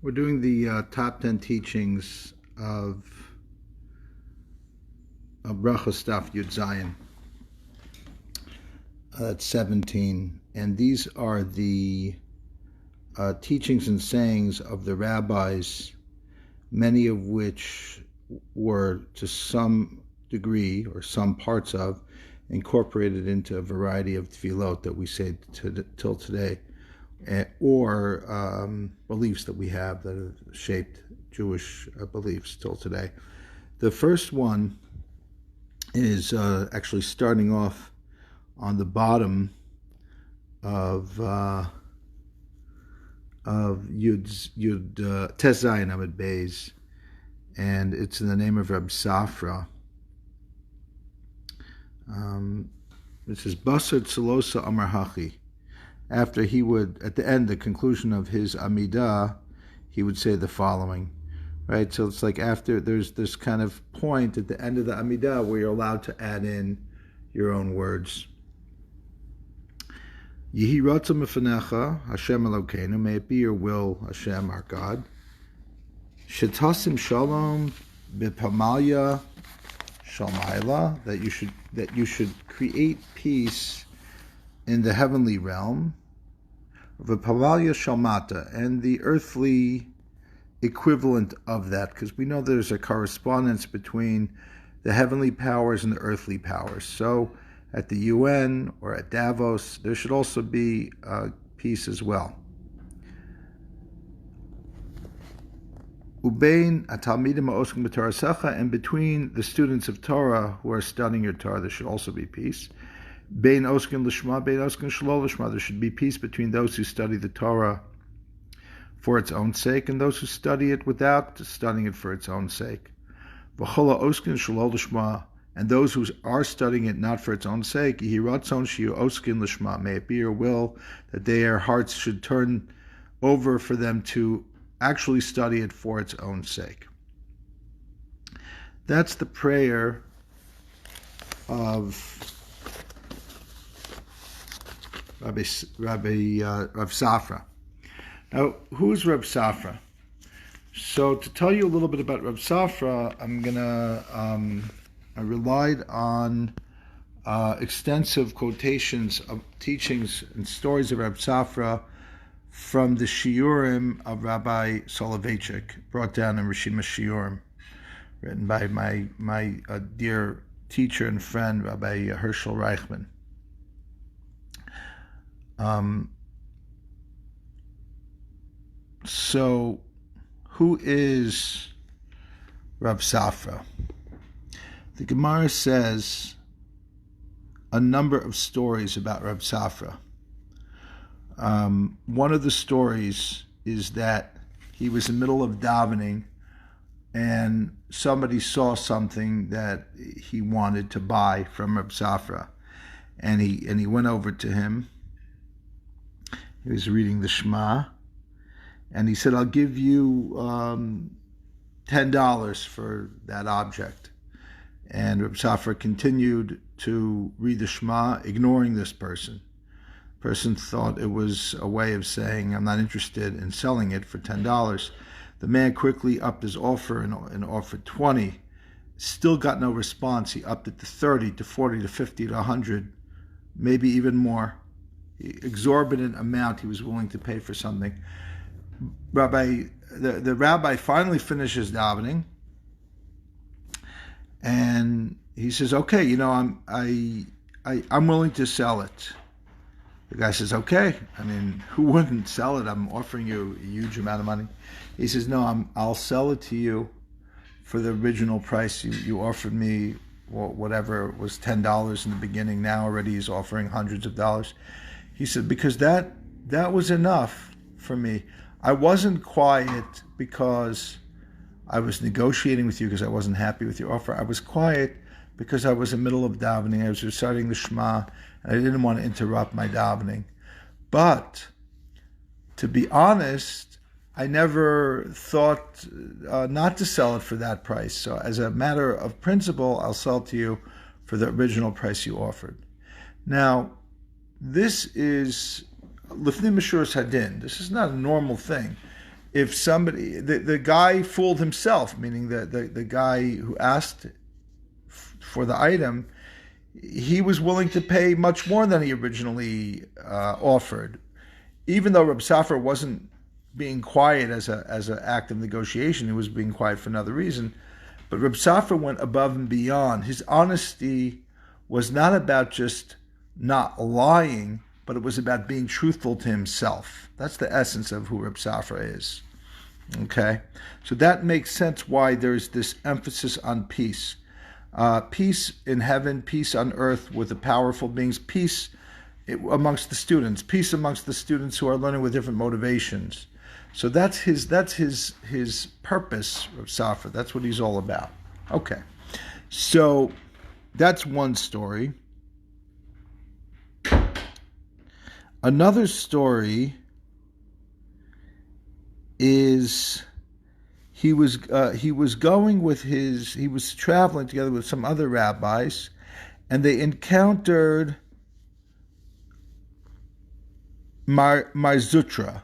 We're doing the top 10 teachings of Brachos Daf Yud Zayin. That's 17. And these are the teachings and sayings of the rabbis, many of which were to some degree or some parts of incorporated into a variety of tefillot that we say till today, or beliefs that we have that have shaped Jewish beliefs till today. The first one is actually starting off on the bottom of Yud Tes Zayin Amud Beis, and it's in the name of Reb Safra. It says Basar Tzalosa Amar Hachi. After he would, at the end, the conclusion of his Amidah, he would say the following, right? So it's like after there's this kind of point at the end of the Amidah where you're allowed to add in your own words. Yehi Ratzon Mefenecha, Hashem Elokeinu, may it be your will, Hashem, our God. Shetasim Shalom B'Pamalya Shalmaila, that you should create peace in the heavenly realm, V'Pamalya Shalmata, and the earthly equivalent of that, because we know there's a correspondence between the heavenly powers and the earthly powers. So at the UN or at Davos, there should also be peace as well. Ubein atalmidim ha'oskim b'Torasecha, and between the students of Torah who are studying your Torah, there should also be peace. Bein oskin l'shma, bein oskin shelo l'shma, there should be peace between those who study the Torah for its own sake and those who study it without studying it for its own sake. V'chola oskin shelo l'shma, and those who are studying it not for its own sake, yehi ratzon shiyu oskin l'shma, may it be your will that their hearts should turn over for them to actually study it for its own sake. That's the prayer of Rav Safra. Now, who's Rav Safra? So, to tell you a little bit about Rav Safra, I relied on extensive quotations of teachings and stories of Rav Safra from the Shiurim of Rabbi Soloveitchik, brought down in Rishima Shiurim, written by my dear teacher and friend, Rabbi Herschel Reichman. So, who is Rav Safra? The Gemara says a number of stories about Rav Safra. One of the stories is that he was in the middle of davening and somebody saw something that he wanted to buy from Rav Safra, and he went over to him. He was reading the Shema, and he said, "I'll give you $10 for that object." And Rav Safra continued to read the Shema, ignoring this person. The person thought it was a way of saying, "I'm not interested in selling it for $10. The man quickly upped his offer and offered 20. Still got no response. He upped it to 30, to 40, to 50, to 100, maybe even more. Exorbitant amount he was willing to pay for something. The rabbi finally finishes davening, and he says, "Okay, I'm willing to sell it." The guy says, "Okay, who wouldn't sell it? I'm offering you a huge amount of money." He says, "No, I'll sell it to you for the original price you offered me, whatever was $10 in the beginning. Now already he's offering hundreds of dollars." He said, "Because that was enough for me. I wasn't quiet because I was negotiating with you because I wasn't happy with your offer. I was quiet because I was in the middle of davening. I was reciting the Shema, and I didn't want to interrupt my davening. But to be honest, I never thought not to sell it for that price. So as a matter of principle, I'll sell it to you for the original price you offered." Now, this is Lifnim Mishuras Hadin. This is not a normal thing. if somebody, the guy fooled himself, meaning the guy who asked for the item, he was willing to pay much more than he originally offered, even though Reb Safra wasn't being quiet as an act of negotiation. He was being quiet for another reason. But Reb Safra went above and beyond. His honesty was not about just not lying, but it was about being truthful to himself. That's the essence of who Reb Safra is. Okay? So that makes sense why there's this emphasis on peace. Peace in heaven, peace on earth with the powerful beings, peace amongst the students, peace amongst the students who are learning with different motivations. So that's his purpose of Safra. That's what he's all about. Okay, so that's one story. Another story is he was traveling together with some other rabbis, and they encountered Mar Zutra,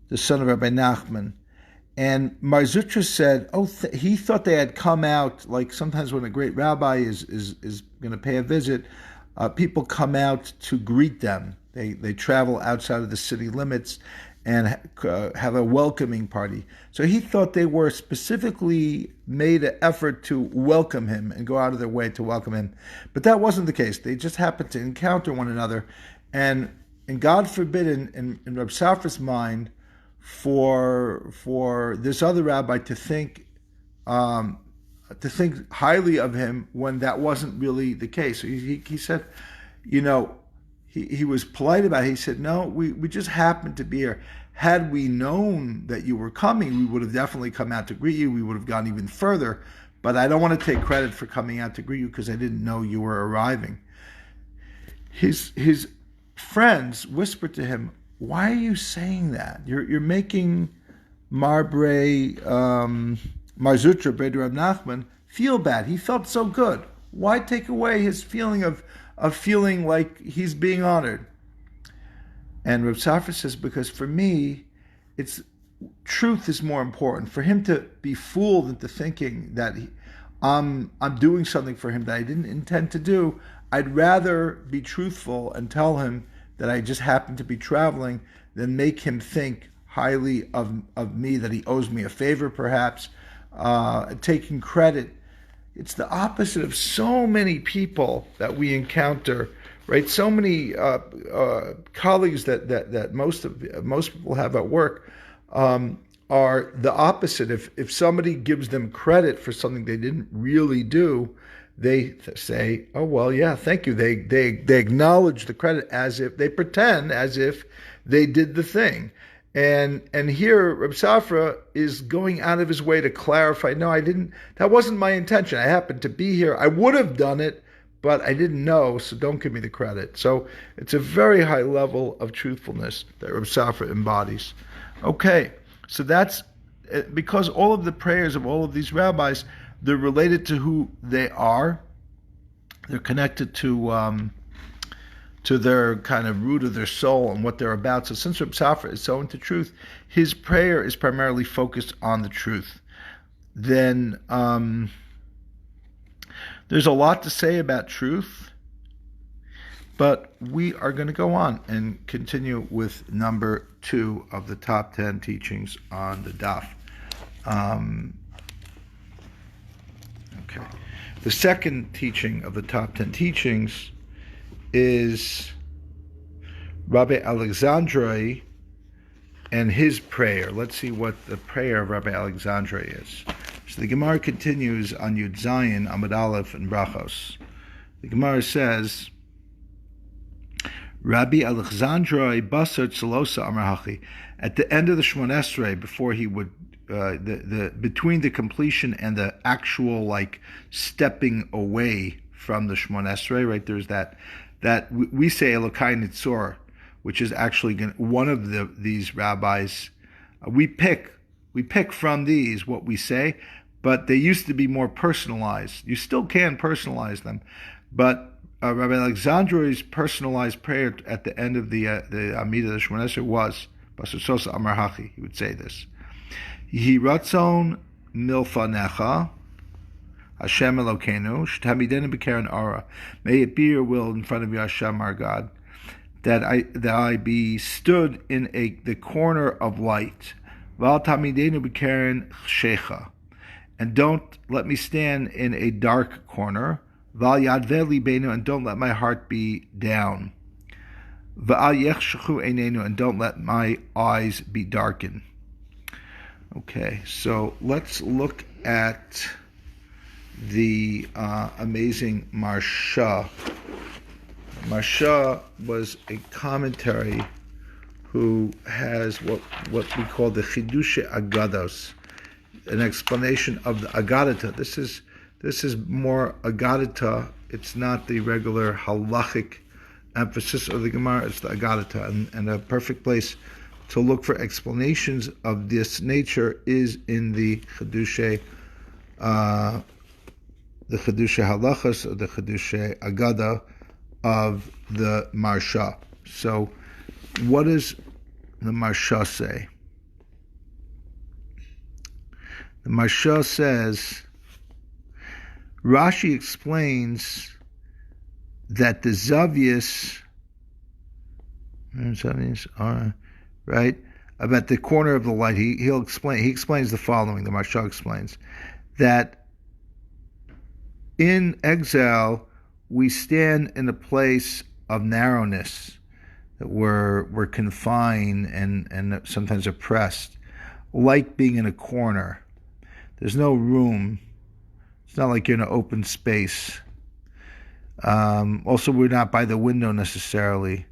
the son of Rabbi Nachman. And Mar Zutra said, he thought they had come out, like sometimes when a great rabbi is going to pay a visit, people come out to greet them. They travel outside of the city limits and have a welcoming party. So he thought they were specifically made an effort to welcome him and go out of their way to welcome him. But that wasn't the case. They just happened to encounter one another. And God forbid, in Reb Safra's mind, for this other rabbi to think highly of him when that wasn't really the case. So he said, he was polite about it. He said, no, we just happened to be here. Had we known that you were coming, we would have definitely come out to greet you. We would have gone even further. But I don't want to take credit for coming out to greet you because I didn't know you were arriving. His friends whispered to him, why are you saying that? You're making Marzutra, Breder Reb Nachman, feel bad. He felt so good. Why take away his feeling of feeling like he's being honored? And Reb Safra says, because for me, truth is more important. For him to be fooled into thinking that I'm doing something for him that I didn't intend to do, I'd rather be truthful and tell him that I just happened to be traveling than make him think highly of me, that he owes me a favor perhaps, taking credit. It's the opposite of so many people that we encounter, right? So many colleagues that most people have at work are the opposite. If somebody gives them credit for something they didn't really do, they say, oh, well, yeah, thank you. They acknowledge the credit as if, they pretend as if they did the thing. And here, Reb Safra is going out of his way to clarify, no, I didn't, that wasn't my intention. I happened to be here. I would have done it, but I didn't know, so don't give me the credit. So it's a very high level of truthfulness that Reb Safra embodies. Okay, so that's, because all of the prayers of all of these rabbis, they're related to who they are. They're connected to their kind of root of their soul and what they're about. So since Reb Safra is so into truth, his prayer is primarily focused on the truth. Then there's a lot to say about truth, but we are going to go on and continue with number 2 of the top 10 teachings on the daf. Okay. The second teaching of the top 10 teachings is Rabbi Alexandroi and his prayer. Let's see what the prayer of Rabbi Alexandroi is. So the Gemara continues on Yud Zayin, Amud Aleph, and Brachos. The Gemara says, Rabbi Alexandroi basar tzalosa amar hachi. At the end of the Shmon Esrei, before he would between the completion and the actual stepping away from the Shmon Esrei, right? There's that we say Elokai Nitzor, which is actually one of these rabbis. We pick from these what we say, but they used to be more personalized. You still can personalize them, but Rabbi Alexandroi's personalized prayer at the end of the Amidah of the Shmon Esrei was Basasosa Amar Hachi, he would say this. Yehi ratzon milfanecha, Hashem Elokeinu, shtamidenu b'keren ara. May it be your will in front of you, Hashem, our God, that I be stood in the corner of light. Val tamidenu b'keren chshecha, and don't let me stand in a dark corner. Val yadveh libenu, and don't let my heart be down. V'al yechshechu einenu, and don't let my eyes be darkened. Okay, so let's look at the amazing Marsha. Marsha was a commentary who has what we call the Chidushe Agados, an explanation of the Agadata. This is more Agadata. It's not the regular halachic emphasis of the Gemara. It's the Agadata, and a perfect place to look for explanations of this nature is in the Chidushe Halachas, or the Chidushe Agada of the Marsha. So, what does the Marsha say? The Marsha says, Rashi explains that the Zavias are right about the corner of the light. He explains the following. The Marsha explains that in exile we stand in a place of narrowness, that we're confined and sometimes oppressed, like being in a corner. There's no room. It's not like you're in an open space. Also, we're not by the window necessarily.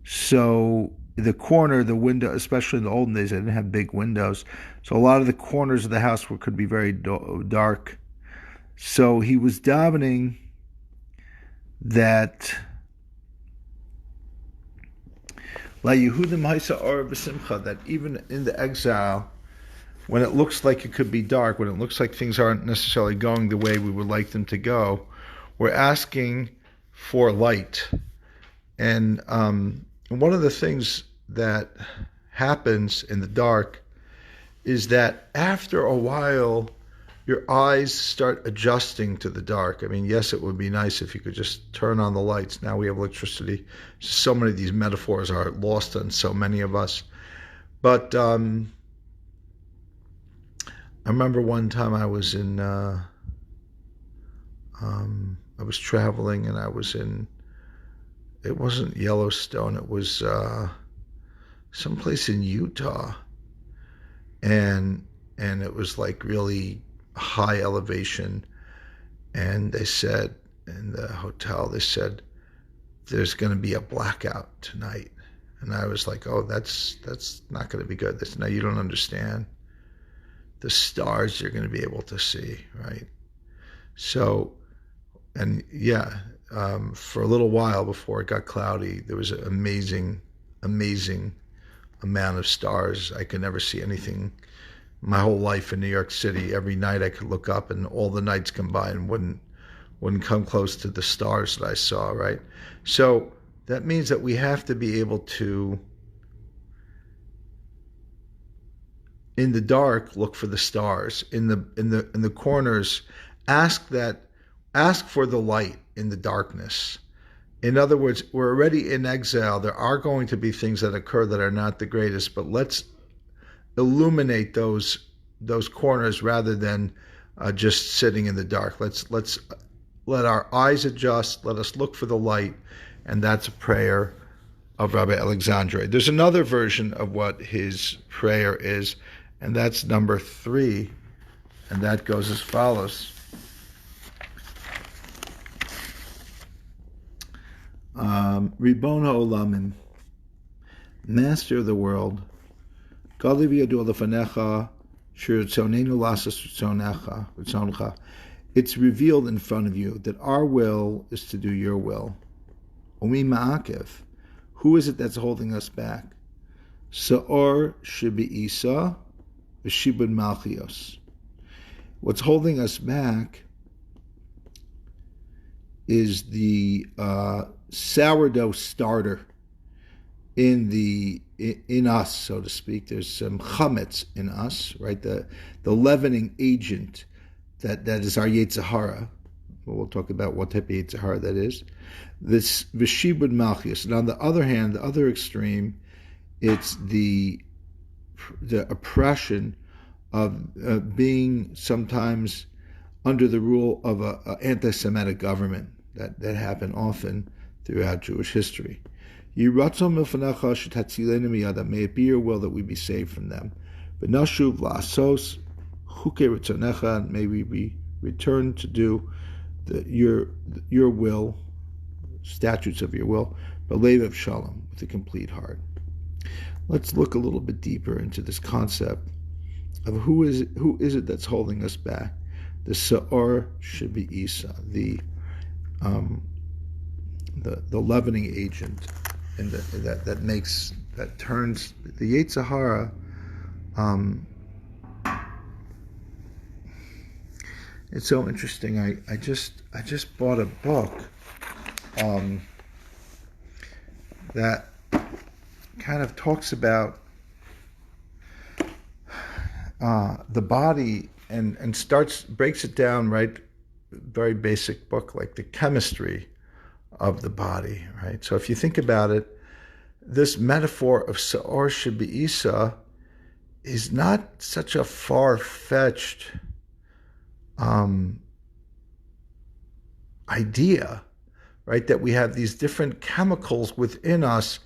So the corner, the window, especially in the olden days, they didn't have big windows. So a lot of the corners of the house could be very dark. So he was davening that La Yehudim Haisa Or B'Simcha, that even in the exile, when it looks like it could be dark, when it looks like things aren't necessarily going the way we would like them to go, we're asking for light. And one of the things that happens in the dark is that after a while, your eyes start adjusting to the dark. I mean, yes, it would be nice if you could just turn on the lights. Now we have electricity. So many of these metaphors are lost on so many of us. But I remember one time I was in, I was traveling, and I was in, it wasn't Yellowstone, it was someplace in Utah. And it was like really high elevation, and they said in the hotel, they said there's going to be a blackout tonight, and I was like, oh, that's not going to be good. They said, no, you don't understand the stars you're going to be able to see, right? So, and yeah, for a little while before it got cloudy, there was an amazing amount of stars. I could never see anything. My whole life in New York City, every night I could look up, and all the nights combined wouldn't come close to the stars that I saw, right? So that means that we have to be able to, in the dark, look for the stars. In the corners, ask for the light in the darkness. In other words, we're already in exile. There are going to be things that occur that are not the greatest, but let's illuminate those corners rather than just sitting in the dark. Let's let our eyes adjust. Let us look for the light, and that's a prayer of Rabbi Alexandre. There's another version of what his prayer is, and that's number 3, and that goes as follows. Ribona Olamin, Master of the world, it's revealed in front of you that our will is to do your will. Who is it that's holding us back? Sa'or Shibi Isa, Shibud Malchios. What's holding us back is the sourdough starter in the in us, so to speak. There's some chametz in us, right? The leavening agent that is our Yetzer Hara. We'll talk about what type of Yetzer Hara that is. This v'shibud malchus. And on the other hand, the other extreme, it's the oppression of being sometimes under the rule of an anti-Semitic government that happened often throughout Jewish history. May it be your will that we be saved from them. May we be returned to do your will, statutes of your will, b'leiv of shalom, with a complete heart. Let's look a little bit deeper into this concept of who is it that's holding us back. The Sa'or Shibi Isa, the leavening agent, and that turns the Yetzer Hara. It's so interesting. I just bought a book that kind of talks about the body and breaks it down, right? Very basic book, like the chemistry of the body, right? So if you think about it, this metaphor of Sa'or Shibi Isa is not such a far-fetched idea, right? That we have these different chemicals within us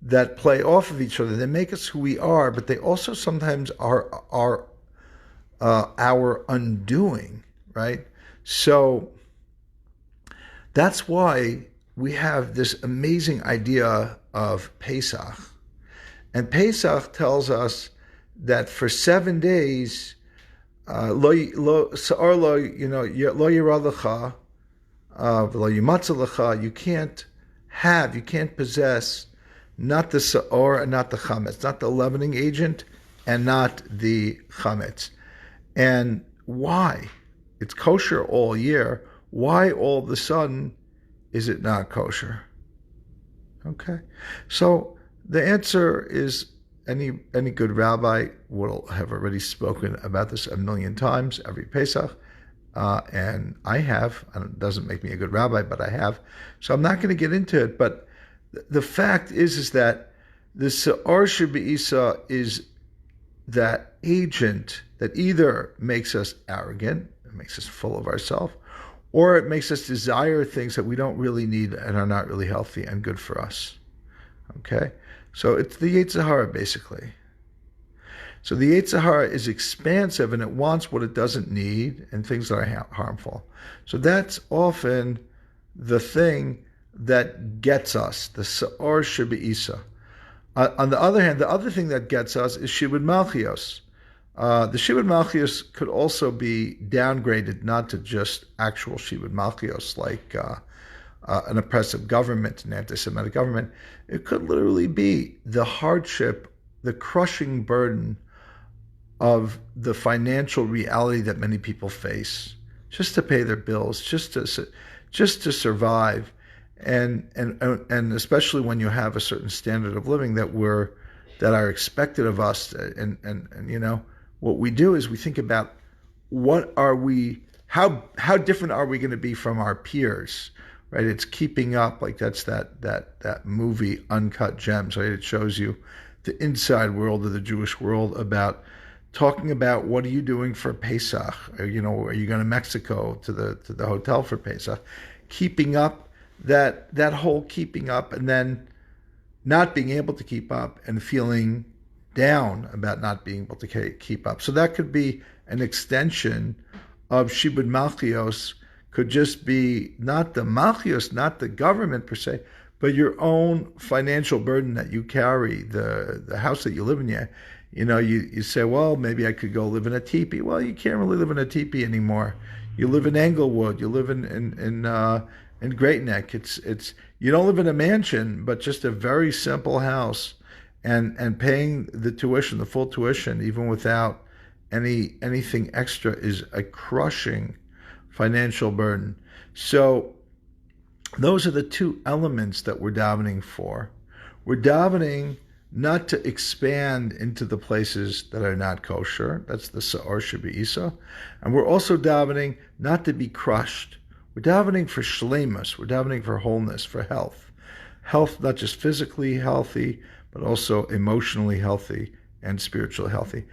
that play off of each other. They make us who we are, but they also sometimes are our undoing, right? So that's why we have this amazing idea of Pesach. And Pesach tells us that for 7 days, lo yira lecha, lo yimatza lecha, you can't possess not the Sa'or and not the chametz, not the leavening agent and not the chametz. And why? It's kosher all year. Why all of a sudden is it not kosher? Okay. So the answer is any good rabbi will have already spoken about this a million times every Pesach. And I have. It doesn't make me a good rabbi, but I have. So I'm not going to get into it. But the fact is that the Sa'or Shibi Isa is that agent that either makes us arrogant, it makes us full of ourselves, or it makes us desire things that we don't really need and are not really healthy and good for us. Okay? So it's the Yetzer Hara, basically. So the Yetzer Hara is expansive and it wants what it doesn't need and things that are harmful. So that's often the thing that gets us, the Sa'or Shibi Isa. On the other hand, the other thing that gets us is Shibud Malchios. The Shibud Malchios could also be downgraded not to just actual Shibud Malchios, like an oppressive government, an anti-Semitic government. It could literally be the hardship, the crushing burden of the financial reality that many people face, just to pay their bills, just to survive. And especially when you have a certain standard of living that are expected of us, and you know what we do is we think about how different are we going to be from our peers, right? It's keeping up, like that's that movie Uncut Gems, right? It shows you the inside world of the Jewish world about talking about what are you doing for Pesach, or, you know, are you going to Mexico to the hotel for Pesach, keeping up. That whole keeping up and then not being able to keep up and feeling down about not being able to keep up. So that could be an extension of Shibud Malchios, could just be not the Malchios, not the government per se, but your own financial burden that you carry, the house that you live in. You know, you say, well, maybe I could go live in a teepee. Well, you can't really live in a teepee anymore. You live in Englewood. You live in Great Neck. It's you don't live in a mansion, but just a very simple house, and paying the tuition, the full tuition, even without anything extra, is a crushing financial burden. So those are the two elements that we're davening for. We're davening not to expand into the places that are not kosher. That's the Sa'or Shabba'isa. And we're also davening not to be crushed. We're davening for shleimus. We're davening for wholeness, for health. Health, not just physically healthy, but also emotionally healthy and spiritually healthy.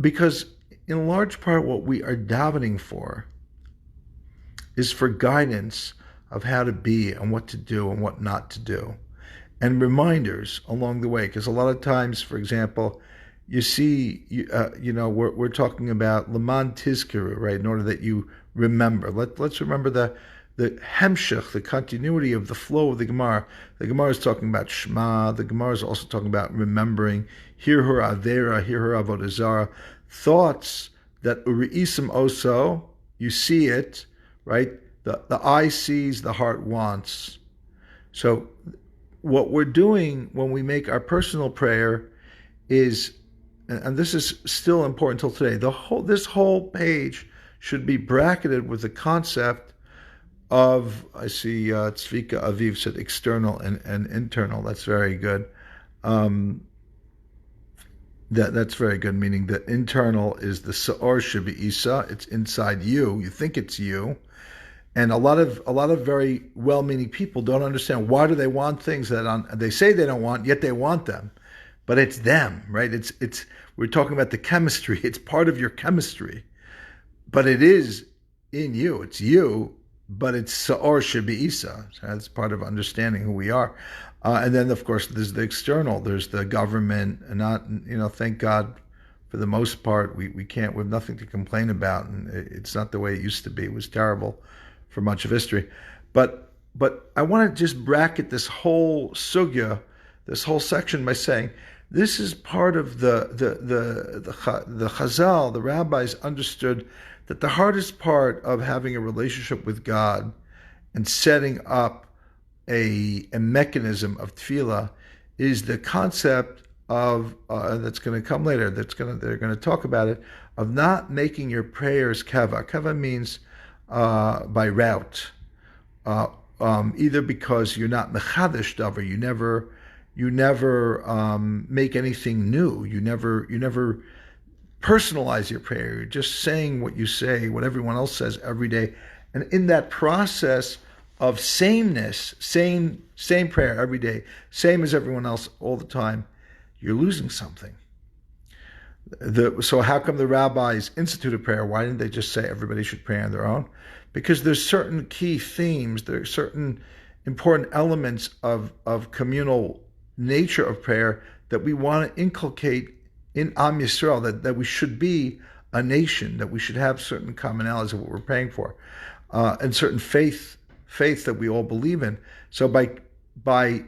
Because in large part, what we are davening for is for guidance of how to be and what to do and what not to do. And reminders along the way, because a lot of times, for example, you see, we're talking about Laman Tizkiru, right? In order that you remember. Let's remember the hemshech, the continuity of the flow of the Gemara. The Gemara is talking about Shema. The Gemara is also talking about remembering Hirhur Avera, Hirhur Avodah Zarah, thoughts that Uri'isim Oso, you see it, right? The eye sees, the heart wants. So what we're doing when we make our personal prayer is, and this is still important till today, this whole page should be bracketed with the concept of, I see Tzvika Aviv said external and internal. That's very good. That's very good, meaning the internal is the Sa'or Shabba'isa. It's inside you. You think it's you. And a lot of very well-meaning people don't understand, why do they want things that they say they don't want, yet they want them. But it's them, right? We're talking about the chemistry. It's part of your chemistry. But it is in you. It's you, but it's Sa'or Shabba'isa. So that's part of understanding who we are. And then, of course, there's the external. There's the government. And thank God, for the most part, we have nothing to complain about. And it's not the way it used to be. It was terrible for much of history. But I want to just bracket this whole sugya, this whole section, by saying this is part of the Chazal, the rabbis understood that the hardest part of having a relationship with God and setting up a mechanism of tefillah is the concept of, that's going to come later, they're going to talk about it, of not making your prayers kava. Kava means by route, either because you're not mechadish davar, you never make anything new, you never personalize your prayer. You're just saying what you say, what everyone else says every day, and in that process of sameness, same prayer every day, same as everyone else all the time, you're losing something. So how come the rabbis instituted prayer? Why didn't they just say everybody should pray on their own? Because there's certain key themes, there are certain important elements of communal nature of prayer that we want to inculcate in Am Yisrael, that we should be a nation, that we should have certain commonalities of what we're praying for, and certain faith that we all believe in. So by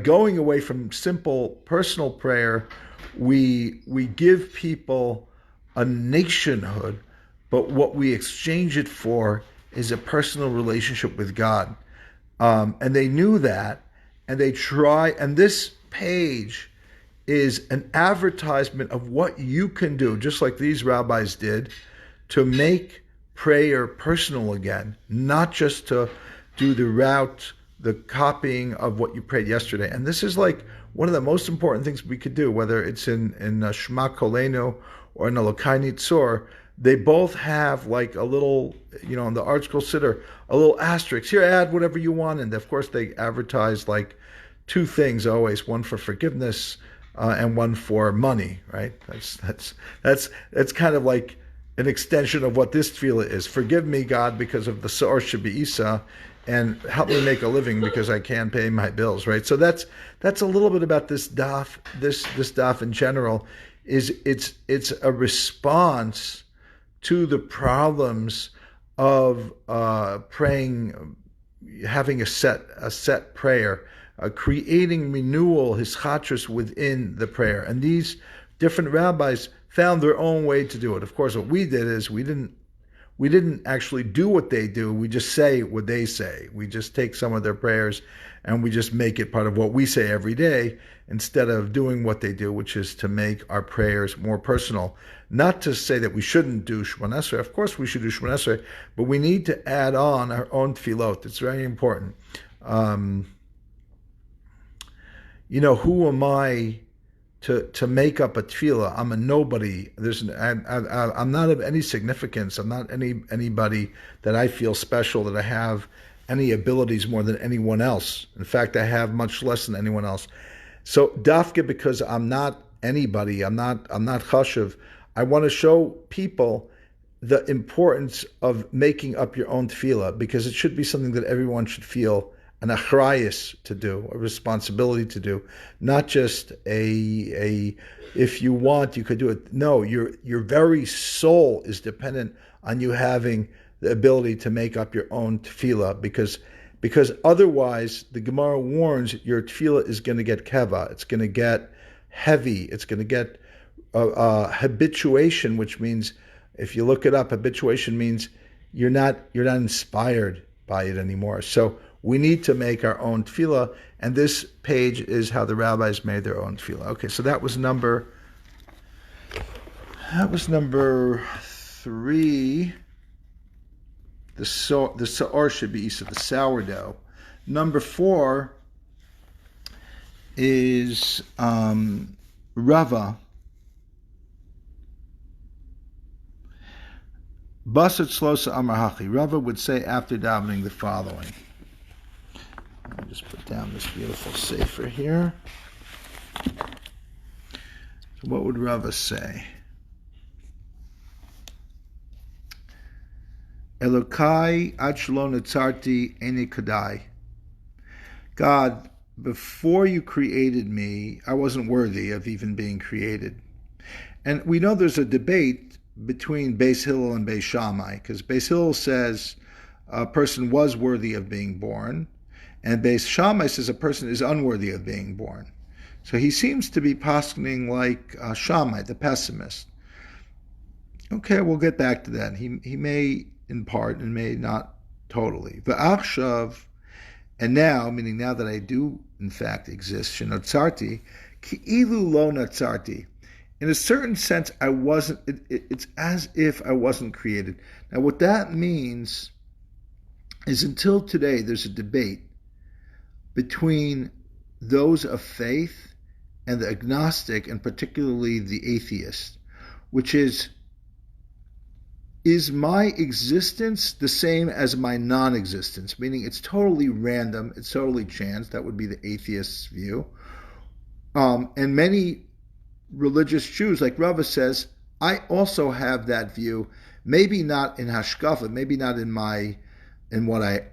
going away from simple personal prayer, we give people a nationhood, but what we exchange it for is a personal relationship with God. And they knew that, and they try, and this page is an advertisement of what you can do, just like these rabbis did, to make prayer personal again, not just to do the copying of what you prayed yesterday. And this is like one of the most important things we could do, whether it's in Shema Kolenu or in Elokai Nitzor. They both have like a little, in the Art Scroll Siddur, a little asterisk. Here, add whatever you want. And of course, they advertise like two things always: one for forgiveness and one for money. Right? That's kind of like an extension of what this tefillah is. Forgive me, God, because of the Sa'or Shabba'isa, and help me make a living because I can't pay my bills. Right? So that's a little bit about this daf. This daf in general it's a response to the problems of praying, having a set prayer, creating renewal, hischatros within the prayer. And these different rabbis found their own way to do it. Of course, what we did is we didn't actually do what they do. We just say what they say. We just take some of their prayers and we just make it part of what we say every day, instead of doing what they do, which is to make our prayers more personal. Not to say that we shouldn't do Shemona Esrei. Of course we should do Shemona Esrei, but we need to add on our own tefillot. It's very important. who am I to make up a tefillah? I'm a nobody. I'm not of any significance. I'm not anybody that I feel special, that I have any abilities more than anyone else. In fact, I have much less than anyone else. So dafka, because I'm not anybody, I'm not chashuv, I want to show people the importance of making up your own tefillah, because it should be something that everyone should feel an achrayus to do, a responsibility to do, not just a if you want you could do it. No, your very soul is dependent on you having the ability to make up your own tefillah, because otherwise the Gemara warns your tefillah is going to get keva, it's going to get heavy, it's going to get habituation, which means, if you look it up, habituation means you're not inspired by it anymore. So we need to make our own tefillah, and this page is how the rabbis made their own tefillah. Okay, so that was number 3. The sa'or should be east of the sourdough. Number 4 is Rava. Basat Shlosa Amar Hachi. Rava would say after davening the following. Let me just put down this beautiful sefer here. So what would Rava say? Elokai ad shelo natzarti eini kadai. God, before you created me, I wasn't worthy of even being created. And we know there's a debate between Beis Hillel and Beis Shammai, because Beis Hillel says a person was worthy of being born, and Beis Shammai says a person is unworthy of being born. So he seems to be poskening like Shammai, the pessimist. Okay, we'll get back to that. He may in part and may not totally. V'achshav, and now, meaning now that I do in fact exist, shenotzarti, ki'ilu lo natzarti. In a certain sense, I wasn't. It's as if I wasn't created. Now, what that means is, until today, there's a debate between those of faith and the agnostic, and particularly the atheist, which is my existence the same as my non-existence? Meaning, it's totally random, it's totally chance. That would be the atheist's view. And many religious Jews, like Rava says, I also have that view. Maybe not in hashkafa, maybe not in what I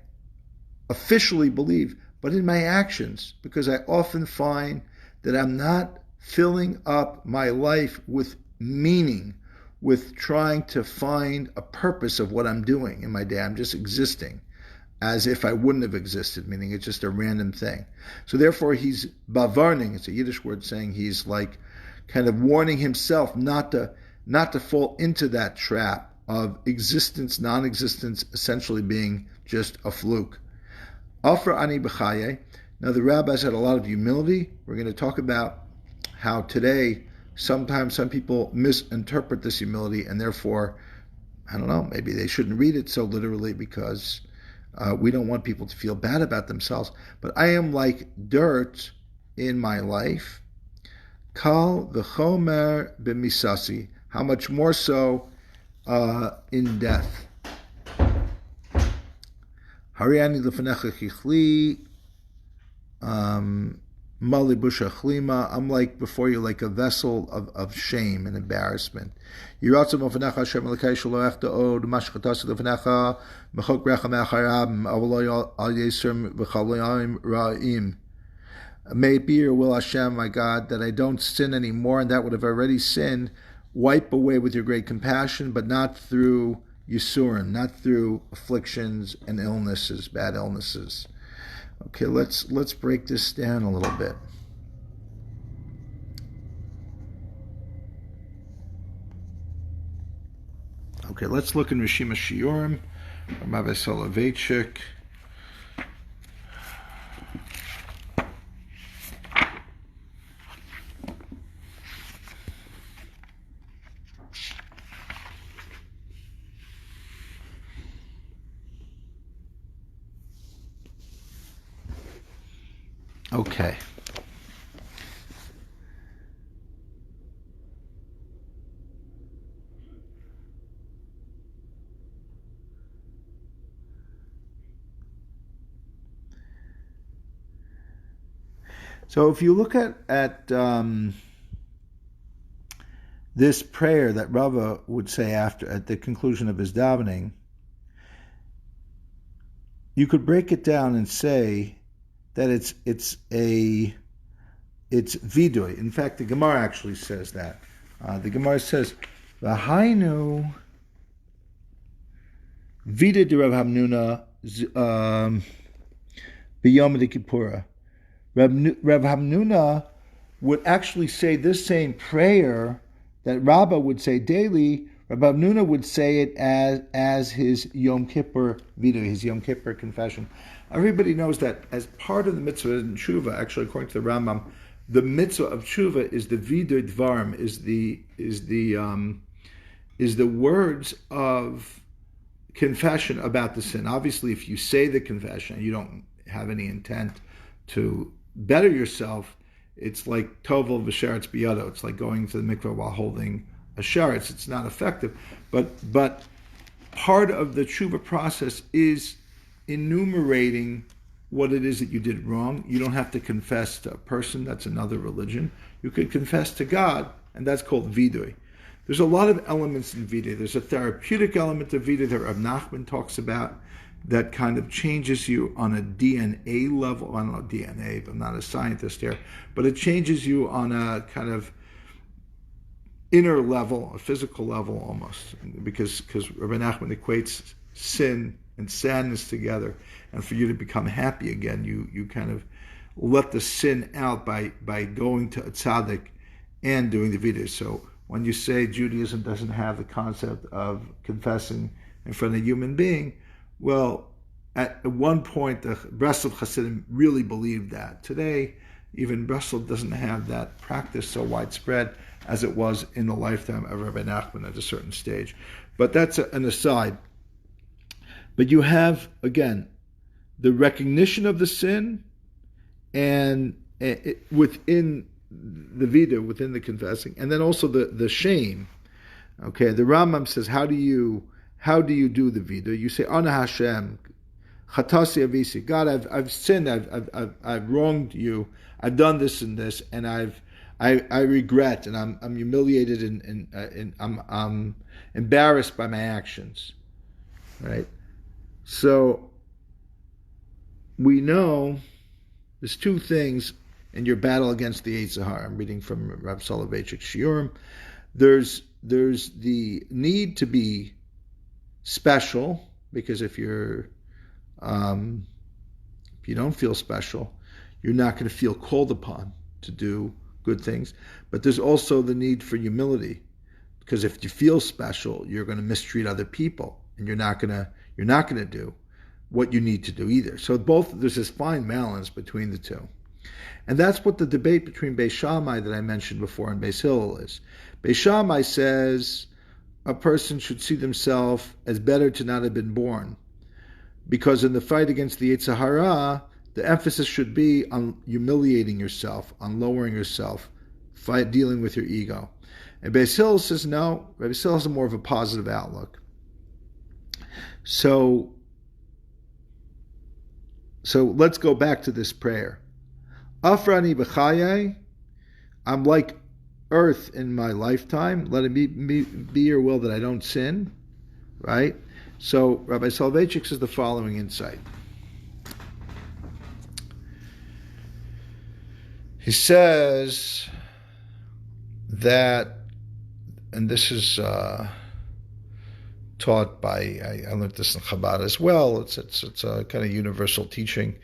officially believe, but in my actions, because I often find that I'm not filling up my life with meaning, with trying to find a purpose of what I'm doing in my day. I'm just existing as if I wouldn't have existed, meaning it's just a random thing. So therefore he's bavarning, it's a Yiddish word saying he's like kind of warning himself not to fall into that trap of existence, non-existence, essentially being just a fluke. Afra ani b'chaye. Now the rabbis had a lot of humility. We're going to talk about how today sometimes some people misinterpret this humility, and therefore, I don't know, maybe they shouldn't read it so literally, because we don't want people to feel bad about themselves. But I am like dirt in my life. Kal v'chomer b'misasi. How much more so in death. Hariani l'fanecha chichli. Mali busha chlima. I'm like before you, like a vessel of shame and embarrassment. Yiratzim l'fanecha Hashem Elokai shaloach da'od mashchatasi l'fanecha mechok brecha me'acharabim avoloy al yesrim v'chaloyim ra'im. May it be your will, Hashem, my God, that I don't sin anymore, and that would have already sinned, wipe away with your great compassion, but not through Yisurim, not through afflictions and illnesses, bad illnesses. Okay, let's break this down a little bit. Okay, let's look in Rishima Shiurim, Rabbi Soloveitchik. Okay. So if you look at this prayer that Rava would say at the conclusion of his davening, you could break it down and say that it's vidui. In fact, the Gemara actually says that. The Gemara says, "V'hainu vida de Rav Hamnuna b'yom Kippura." Rav Hamnuna would actually say this same prayer that Rabbah would say daily. Rav Hamnuna would say it as his Yom Kippur vidui, his Yom Kippur confession. Everybody knows that as part of the mitzvah in Tshuva, actually according to the Rambam, the mitzvah of Tshuva is the vidui dvarim, is the words of confession about the sin. Obviously, if you say the confession, you don't have any intent to better yourself. It's like tovel v'sheretz biyado. It's like going to the mikveh while holding a sheretz. It's not effective. But part of the tshuva process is enumerating what it is that you did wrong. You don't have to confess to a person. That's another religion. You could confess to God, and that's called vidui. There's a lot of elements in vidui. There's a therapeutic element of vidui that Rav Nachman talks about that kind of changes you on a DNA level. I don't know DNA, I'm not a scientist here, but it changes you on a kind of inner level, a physical level almost, because Rabbi Nachman equates sin and sadness together, and for you to become happy again, you kind of let the sin out by going to a tzaddik and doing the vidui. So when you say Judaism doesn't have the concept of confessing in front of a human being, well, at one point, the Breslov Hasidim really believed that. Today, even Breslov doesn't have that practice so widespread as it was in the lifetime of Rabbi Nachman at a certain stage. But that's an aside. But you have, again, the recognition of the sin and within the vida, within the confessing, and then also the shame. Okay, the Rambam says, how do you do the vida? You say, Ana Hashem, Chatasi Avisi. God, I've sinned, I've wronged you, I've done this and this, and I regret, and I'm humiliated, and I'm embarrassed by my actions. Right? So we know there's two things in your battle against the Yetzer Hara. I'm reading from Rav Soloveitchik's Shiurim. There's the need to be special, because if you don't feel special, you're not going to feel called upon to do good things. But there's also the need for humility, because if you feel special, you're going to mistreat other people, and you're not going to do what you need to do either. So there's this fine balance between the two. And that's what the debate between Beis Shammai that I mentioned before and Beis Hillel is. Beis Shammai says a person should see themselves as better to not have been born, because in the fight against the Yetzer Hara, the emphasis should be on humiliating yourself, on lowering yourself, dealing with your ego. And Beis Hillel says no. Beis Hillel has more of a positive outlook. So let's go back to this prayer. Afrani b'chayei, I'm like earth in my lifetime. Let it be your will that I don't sin. Right? So Rabbi Soloveitchik says the following insight. He says that, and this is taught by, I learned this in Chabad as well, it's a kind of universal teaching,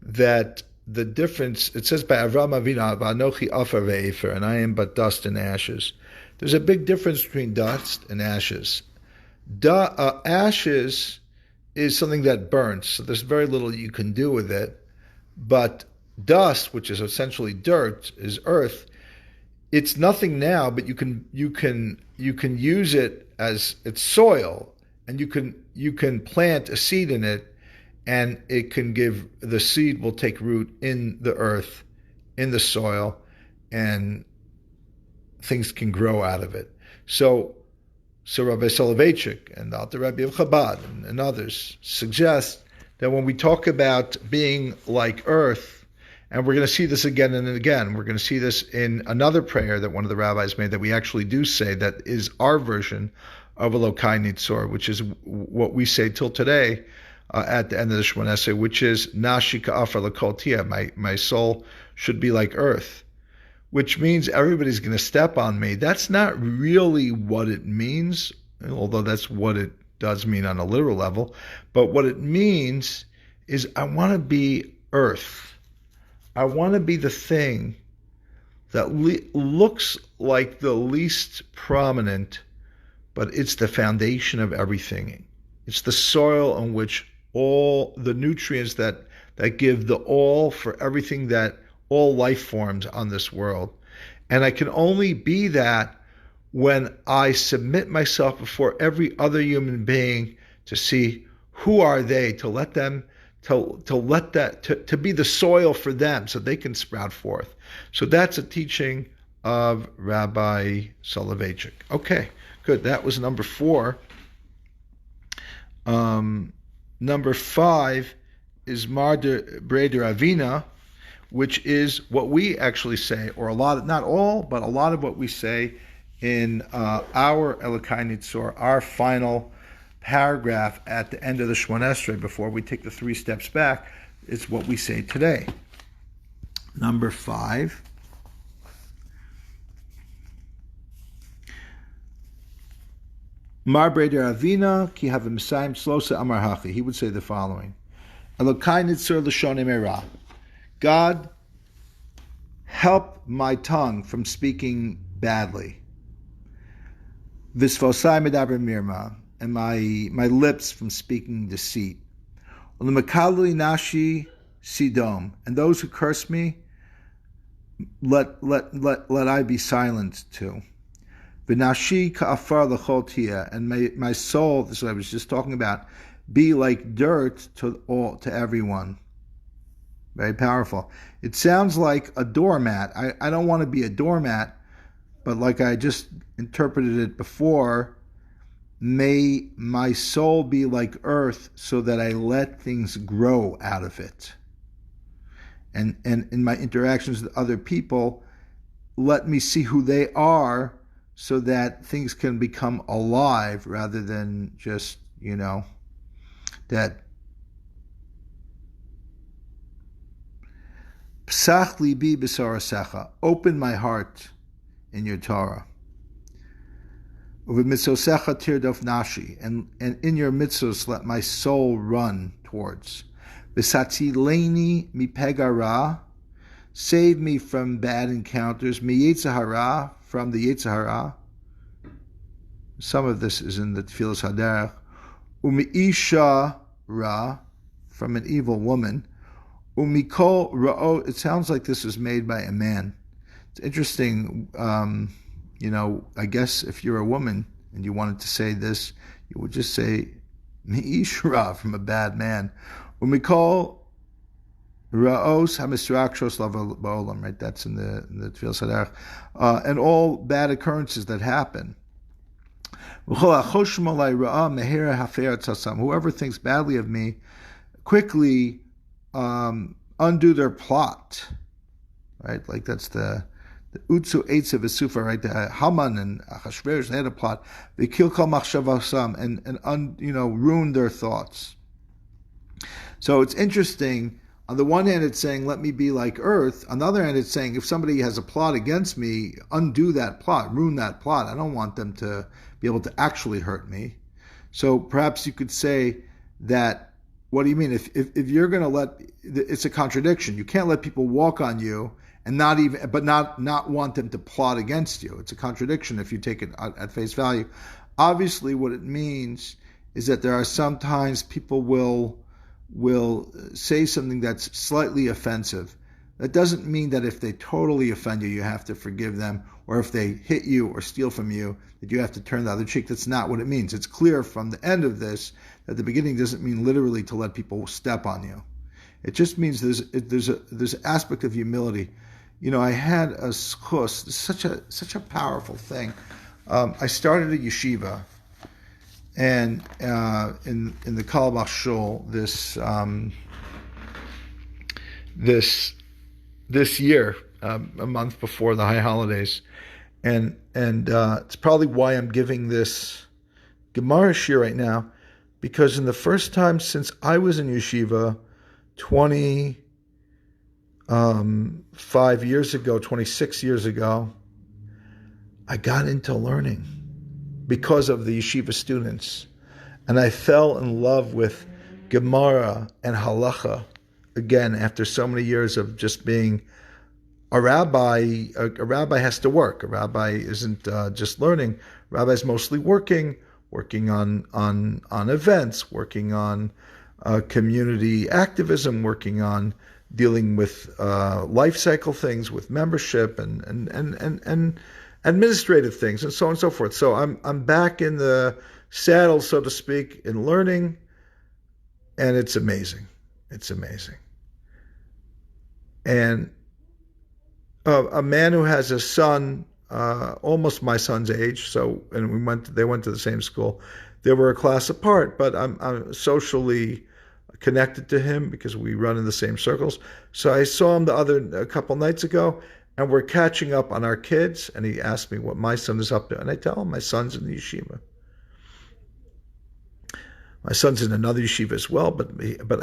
that the difference, it says by Avram Avinu, V'anochi afar ve'efer, and I am but dust and ashes. There's a big difference between dust and ashes. Ashes is something that burns, so there's very little you can do with it. But dust, which is essentially dirt, is earth. It's nothing now, but you can use it as it's soil, and you can plant a seed in it, and it can the seed will take root in the earth, in the soil, and things can grow out of it. So Rabbi Soloveitchik and the Alter Rebbe of Chabad and others suggest that when we talk about being like earth And we're going to see this again and again. We're going to see this in another prayer that one of the rabbis made that we actually do say, that is our version of Elokai Nitzor, which is what we say till today at the end of the Shemona Esrei, which is Nashi Ka'afar L'Kol Tia, my soul should be like earth, which means everybody's going to step on me. That's not really what it means, although that's what it does mean on a literal level. But what it means is I want to be earth. I want to be the thing that looks like the least prominent, but it's the foundation of everything. It's the soil on which all the nutrients that give the all for everything, that all life forms on this world. And I can only be that when I submit myself before every other human being to see who are they, to let them to be the soil for them so they can sprout forth. So that's a teaching of Rabbi Soloveitchik. Okay, good. That was number 4. Number 5 is Mar Breder Avina, which is what we actually say, or a lot, not all, but a lot of what we say in our Elokai Nitzor, our final paragraph at the end of the Shemona Esrei, before we take the 3 steps back, is what we say today. Number 5. Mar Breder Avina ki havim Messiah Shlosa Amar Hachi. He would say the following: Elokai Nitzor l'shonei me'ra. God, help my tongue from speaking badly. Visvosai medaber mirma, and my lips from speaking deceit. Ulemakali nashi sidom, and those who curse me, let I be silent too. V'nashi ka'afar l'chol tia, and my soul, this is what I was just talking about, be like dirt to everyone. Very powerful. It sounds like a doormat. I don't want to be a doormat, but like I just interpreted it before, may my soul be like earth so that I let things grow out of it. And in my interactions with other people, let me see who they are so that things can become alive rather than just, dead. Psach libi b'sarasecha, open my heart in your Torah. U'v'mitzosecha tirdof nashi, and in your mitzvos let my soul run towards. V'satzileni mipegara, save me from bad encounters. Mi Yetzirah, from the Yetzirah. Some of this is in the Tfilas Haderech. U'mi'isha ra, from an evil woman. Umikol ra'o, it sounds like this was made by a man. It's interesting, I guess if you're a woman and you wanted to say this, you would just say, mi'ishra, from a bad man. Umikol ra'os hamisrakshos ba'olam, right? That's in the Tfilas Haderech. And all bad occurrences that happen. Whoever thinks badly of me, quickly undo their plot, right? Like that's the Utsu Eitz of Isufa, right? The Haman and Achashverosh, they had a plot. They kill kol machshavasam and ruin their thoughts. So it's interesting. On the one hand, it's saying, let me be like earth. On the other hand, it's saying, if somebody has a plot against me, undo that plot, ruin that plot. I don't want them to be able to actually hurt me. So perhaps you could say that, what do you mean? If you're going to it's a contradiction. You can't let people walk on you and not want them to plot against you. It's a contradiction if you take it at face value. Obviously, what it means is that there are sometimes people will say something that's slightly offensive. That doesn't mean that if they totally offend you, you have to forgive them, or if they hit you or steal from you, that you have to turn the other cheek. That's not what it means. It's clear from the end of this that the beginning doesn't mean literally to let people step on you. It just means there's an aspect of humility. I had a schus, such a powerful thing. I started a yeshiva, and in the Carlebach Shul, this this year, a month before the high holidays, and it's probably why I'm giving this Gemara shir right now, because in the first time since I was in yeshiva, 25 years ago, 26 years ago, I got into learning because of the yeshiva students, and I fell in love with Gemara and halacha again after so many years of just being a rabbi. A rabbi has to work. A rabbi isn't just learning. A rabbi is mostly working on events, working on community activism, working on dealing with life cycle things, with membership and administrative things, and so on and so forth. So I'm back in the saddle, so to speak, in learning, and it's amazing. It's amazing. And a man who has a son, almost my son's age, and they went to the same school. They were a class apart, but I'm socially connected to him because we run in the same circles. So I saw him a couple nights ago, and we're catching up on our kids, and he asked me what my son is up to, and I tell him my son's in the yeshiva. My son's in another yeshiva as well, but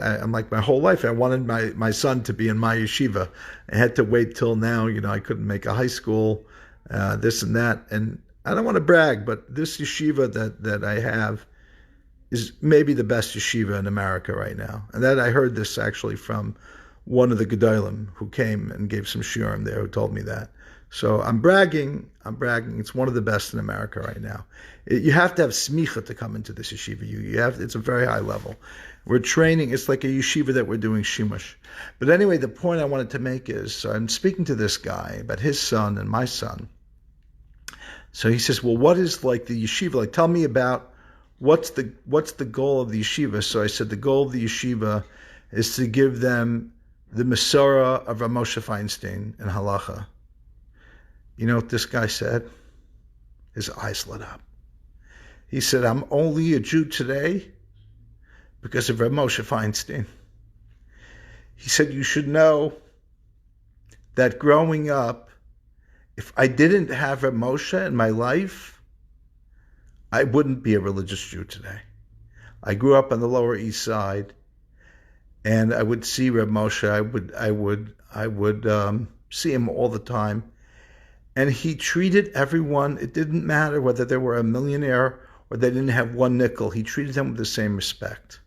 I'm like, my whole life I wanted my son to be in my yeshiva. I had to wait till now. I couldn't make a high school, this and that. And I don't want to brag, but this yeshiva that I have is maybe the best yeshiva in America right now. And that I heard this actually from one of the Gedolim who came and gave some shiurim there, who told me that. So I'm bragging. It's one of the best in America right now. You have to have smicha to come into this yeshiva. It's a very high level. We're training. It's like a yeshiva that we're doing shimush. But anyway, the point I wanted to make is, so I'm speaking to this guy about his son and my son. So he says, well, what is like the yeshiva? Like, tell me about what's the goal of the yeshiva? So I said, the goal of the yeshiva is to give them the Masorah of Rav Moshe Feinstein and halacha. You know what this guy said? His eyes lit up. He said, I'm only a Jew today because of Rav Moshe Feinstein. He said, you should know that growing up, if I didn't have Rav Moshe in my life, I wouldn't be a religious Jew today. I grew up on the Lower East Side, and I would see Rav Moshe. I would see him all the time. And he treated everyone, it didn't matter whether they were a millionaire or they didn't have one nickel, he treated them with the same respect.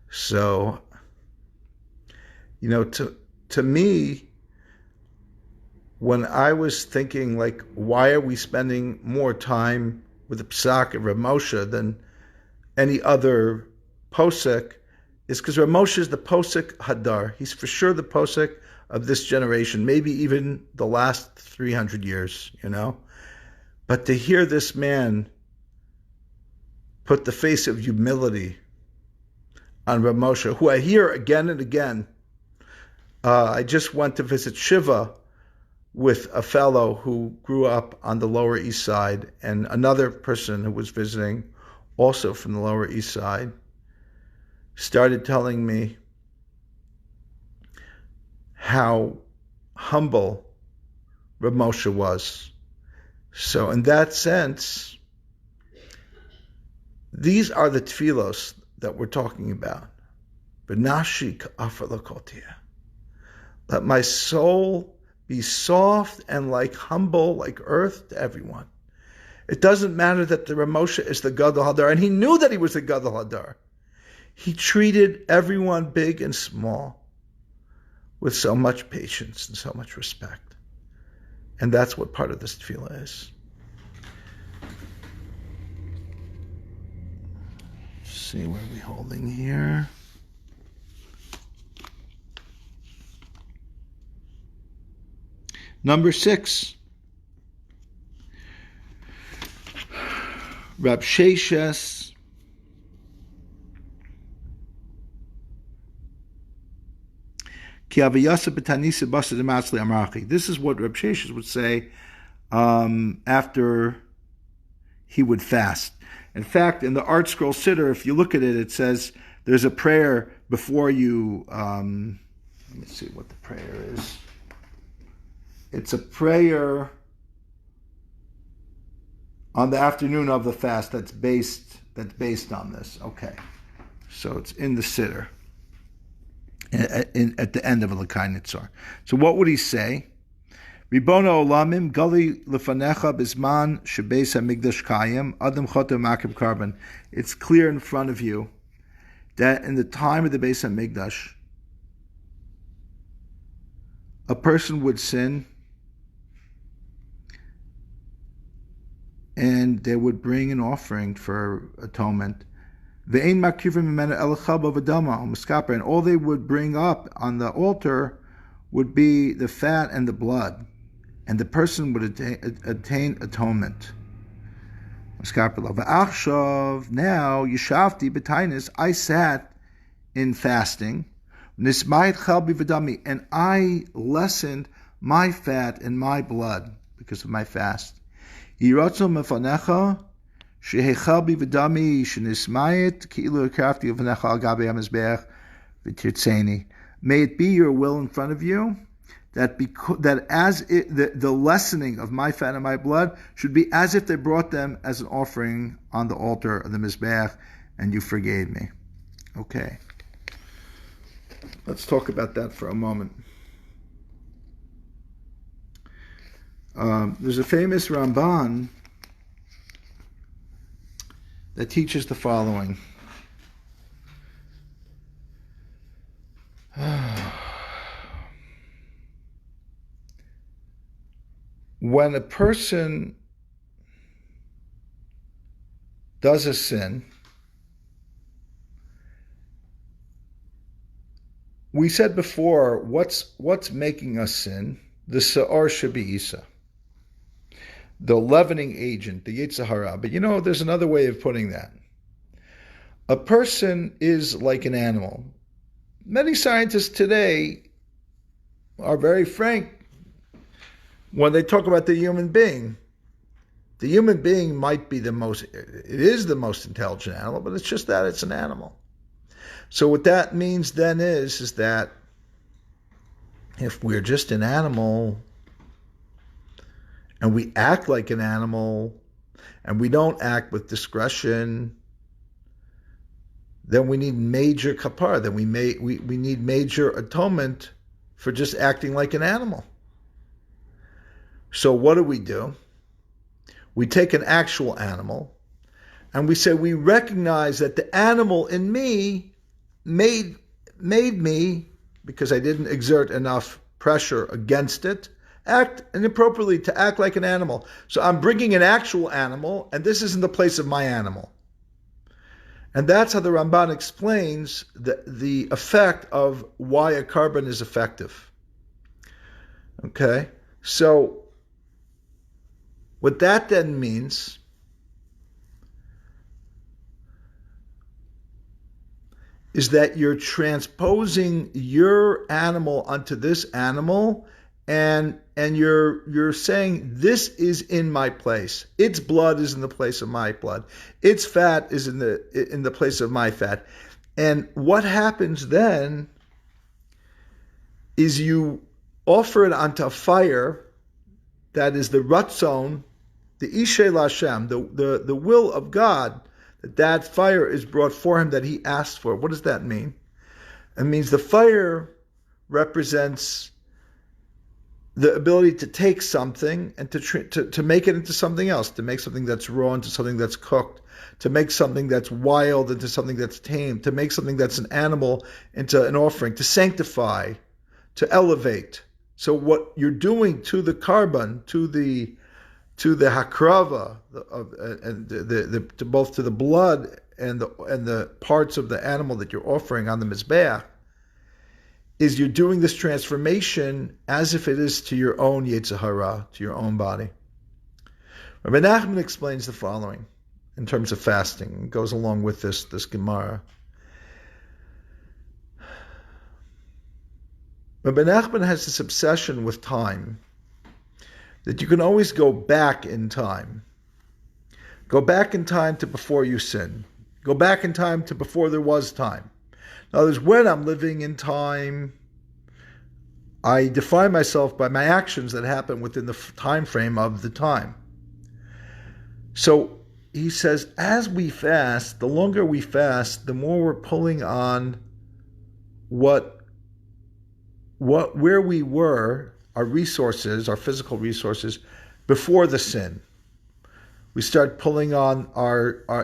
So, to me, when I was thinking, like, why are we spending more time with the Psak of Rav Moshe than any other posek, is because Rav Moshe is the posek hadar. He's for sure the posek of this generation, maybe even the last 300 years, But to hear this man put the face of humility on Rav Moshe, who I hear again and again. I just went to visit Shiva with a fellow who grew up on the Lower East Side, and another person who was visiting, also from the Lower East Side, started telling me how humble Rav Moshe was. So in that sense, these are the tefillos that we're talking about. V'nashi ka'afar l'kotia. Let my soul be soft and like humble, like earth to everyone. It doesn't matter that the Rav Moshe is the Gadol Hadar, and he knew that he was the Gadol Hadar. He treated everyone, big and small, with so much patience and so much respect. And that's what part of this tefillah is. Let's see, where are we holding here? Number 6. Rab Sheshes This is what Reb Sheshes would say after he would fast. In fact, in the Art Scroll Siddur, if you look at it, it says there's a prayer before you Let me see what the prayer is. It's a prayer on the afternoon of the fast that's based on this. Okay. So it's in the Siddur. At the end of a L'kai Nitzar. So what would he say? Ribono olamim gali lefanecha bisman shebeis hamikdash kayim adam chotem makib karban. It's clear in front of you that in the time of the Beis Hamikdash, a person would sin and they would bring an offering for atonement. And all they would bring up on the altar would be the fat and the blood, and the person would attain atonement. Now, I sat in fasting, and I lessened my fat and my blood because of my fast. May it be your will in front of you that as the lessening of my fat and my blood should be as if they brought them as an offering on the altar of the Mizbeach, and you forgave me. Okay. Let's talk about that for a moment. There's a famous Ramban that teaches the following. When a person does a sin, we said before, what's making us sin? The Sa'ar Shabi'isa, the leavening agent, the Yetzer Hara. But there's another way of putting that. A person is like an animal. Many scientists today are very frank when they talk about the human being. The human being might be it is the most intelligent animal, but it's just that it's an animal. So what that means then is that if we're just an animal and we act like an animal and we don't act with discretion, then we need major kapara, then we need major atonement for just acting like an animal. So what do? We take an actual animal and we say we recognize that the animal in me made me, because I didn't exert enough pressure against it, act inappropriately, to act like an animal. So I'm bringing an actual animal, and this is in the place of my animal. And that's how the Ramban explains the effect of why a carbon is effective. Okay? So what that then means is that you're transposing your animal onto this animal, and you're saying this is in my place. Its blood is in the place of my blood. Its fat is in the place of my fat. And what happens then is you offer it onto fire that is the ratzon, the Ishel Hashem, the will of God, that fire is brought for him that he asked for. What does that mean? It means the fire represents the ability to take something and to make it into something else, to make something that's raw into something that's cooked, to make something that's wild into something that's tamed, to make something that's an animal into an offering, to sanctify, to elevate. So what you're doing to the carbon, to the hakrava, both to the blood and the parts of the animal that you're offering on the mizbeach, is you're doing this transformation as if it is to your own Yetzer Hara, to your own body. Rabbi Nachman explains the following in terms of fasting. It goes along with this Gemara. Rabbi Nachman has this obsession with time, that you can always go back in time. Go back in time to before you sin. Go back in time to before there was time. In other words, when I'm living in time, I define myself by my actions that happen within the time frame of the time. So he says, as we fast, the longer we fast, the more we're pulling on where we were, our resources, our physical resources, before the sin. We start pulling on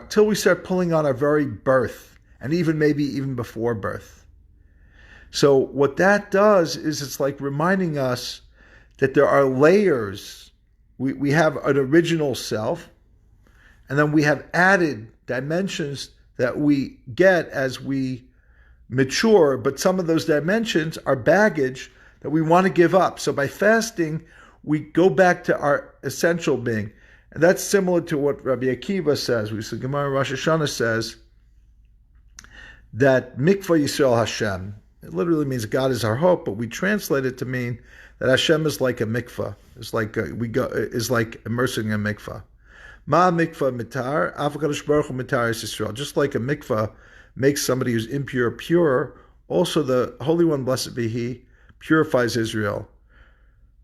till we start pulling on our very birth, and maybe even before birth. So what that does is it's like reminding us that there are layers. We have an original self, and then we have added dimensions that we get as we mature, but some of those dimensions are baggage that we want to give up. So by fasting, we go back to our essential being. And that's similar to what Rabbi Akiva says. The Gemara Rosh Hashanah says that Mikvah Yisrael Hashem. It literally means God is our hope, but we translate it to mean that Hashem is like a mikvah. It's like is like immersing in a mikvah. Ma mikvah mitar, Avakadosh Baruch Hu mitar is Yisrael. Just like a mikvah makes somebody who's impure pure, also the Holy One, blessed be He, purifies Israel.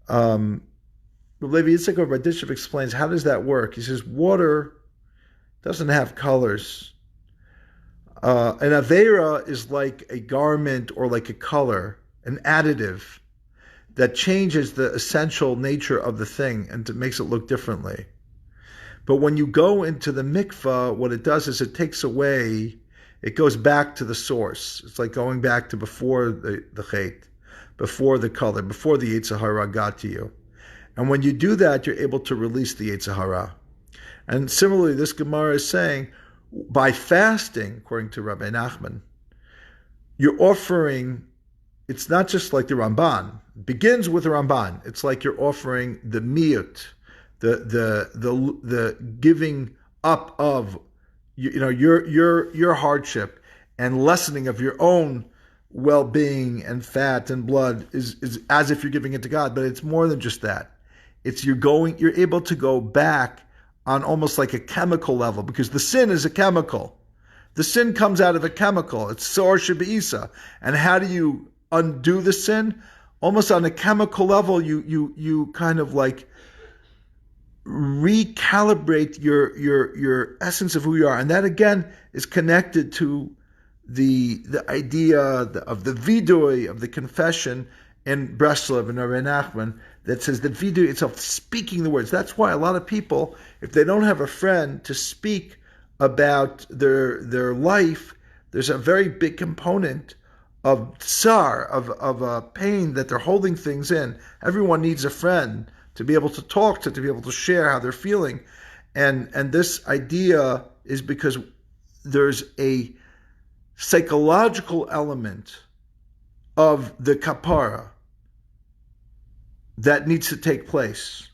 Levi Yitzchak of Radishev explains, how does that work? He says, water doesn't have colors. An Aveira is like a garment or like a color, an additive that changes the essential nature of the thing and makes it look differently. But when you go into the mikvah, what it does is it takes away, it goes back to the source. It's like going back to before the chait, before the color, before the Yetzer Hara got to you. And when you do that, you're able to release the Yetzer Hara. And similarly, this Gemara is saying, by fasting, according to Rabbi Nachman, you're offering, it's not just like the Ramban. It begins with the Ramban. It's like you're offering the miyut, the giving up of your hardship and lessening of your own well-being and fat and blood is as if you're giving it to God, but it's more than just that. It's you're able to go back on almost like a chemical level, because the sin is a chemical. The sin comes out of a chemical. It's Sor Shebeisa. And how do you undo the sin? Almost on a chemical level, you kind of like recalibrate your essence of who you are. And that again is connected to the idea of the vidui, of the confession in Breslov and Rabbi Nachman, that says the vidui itself, speaking the words. That's why a lot of people, if they don't have a friend to speak about their life, there's a very big component of tsar, of pain that they're holding things in. Everyone needs a friend to be able to talk to be able to share how they're feeling. And this idea is because there's a psychological element of the kapara that needs to take place.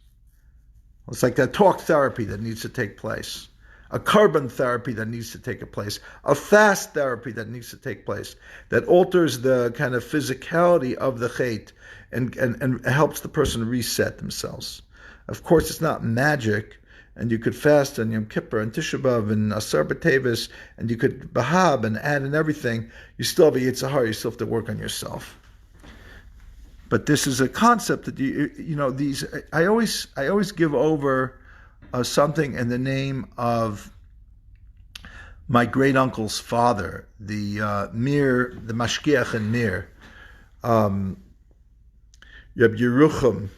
It's like that talk therapy that needs to take place, a carbon therapy that needs to take place, a fast therapy that needs to take place, that alters the kind of physicality of the chait and helps the person reset themselves. Of course, it's not magic, and you could fast on Yom Kippur and Tisha B'Av and Asar B'Tevis, and you could bahab and add and everything. You still have a Yetzer Hara. You still have to work on yourself. But this is a concept that these. I always give over something in the name of my great uncle's father, the Mashgiach in Mir, Reb Yerucham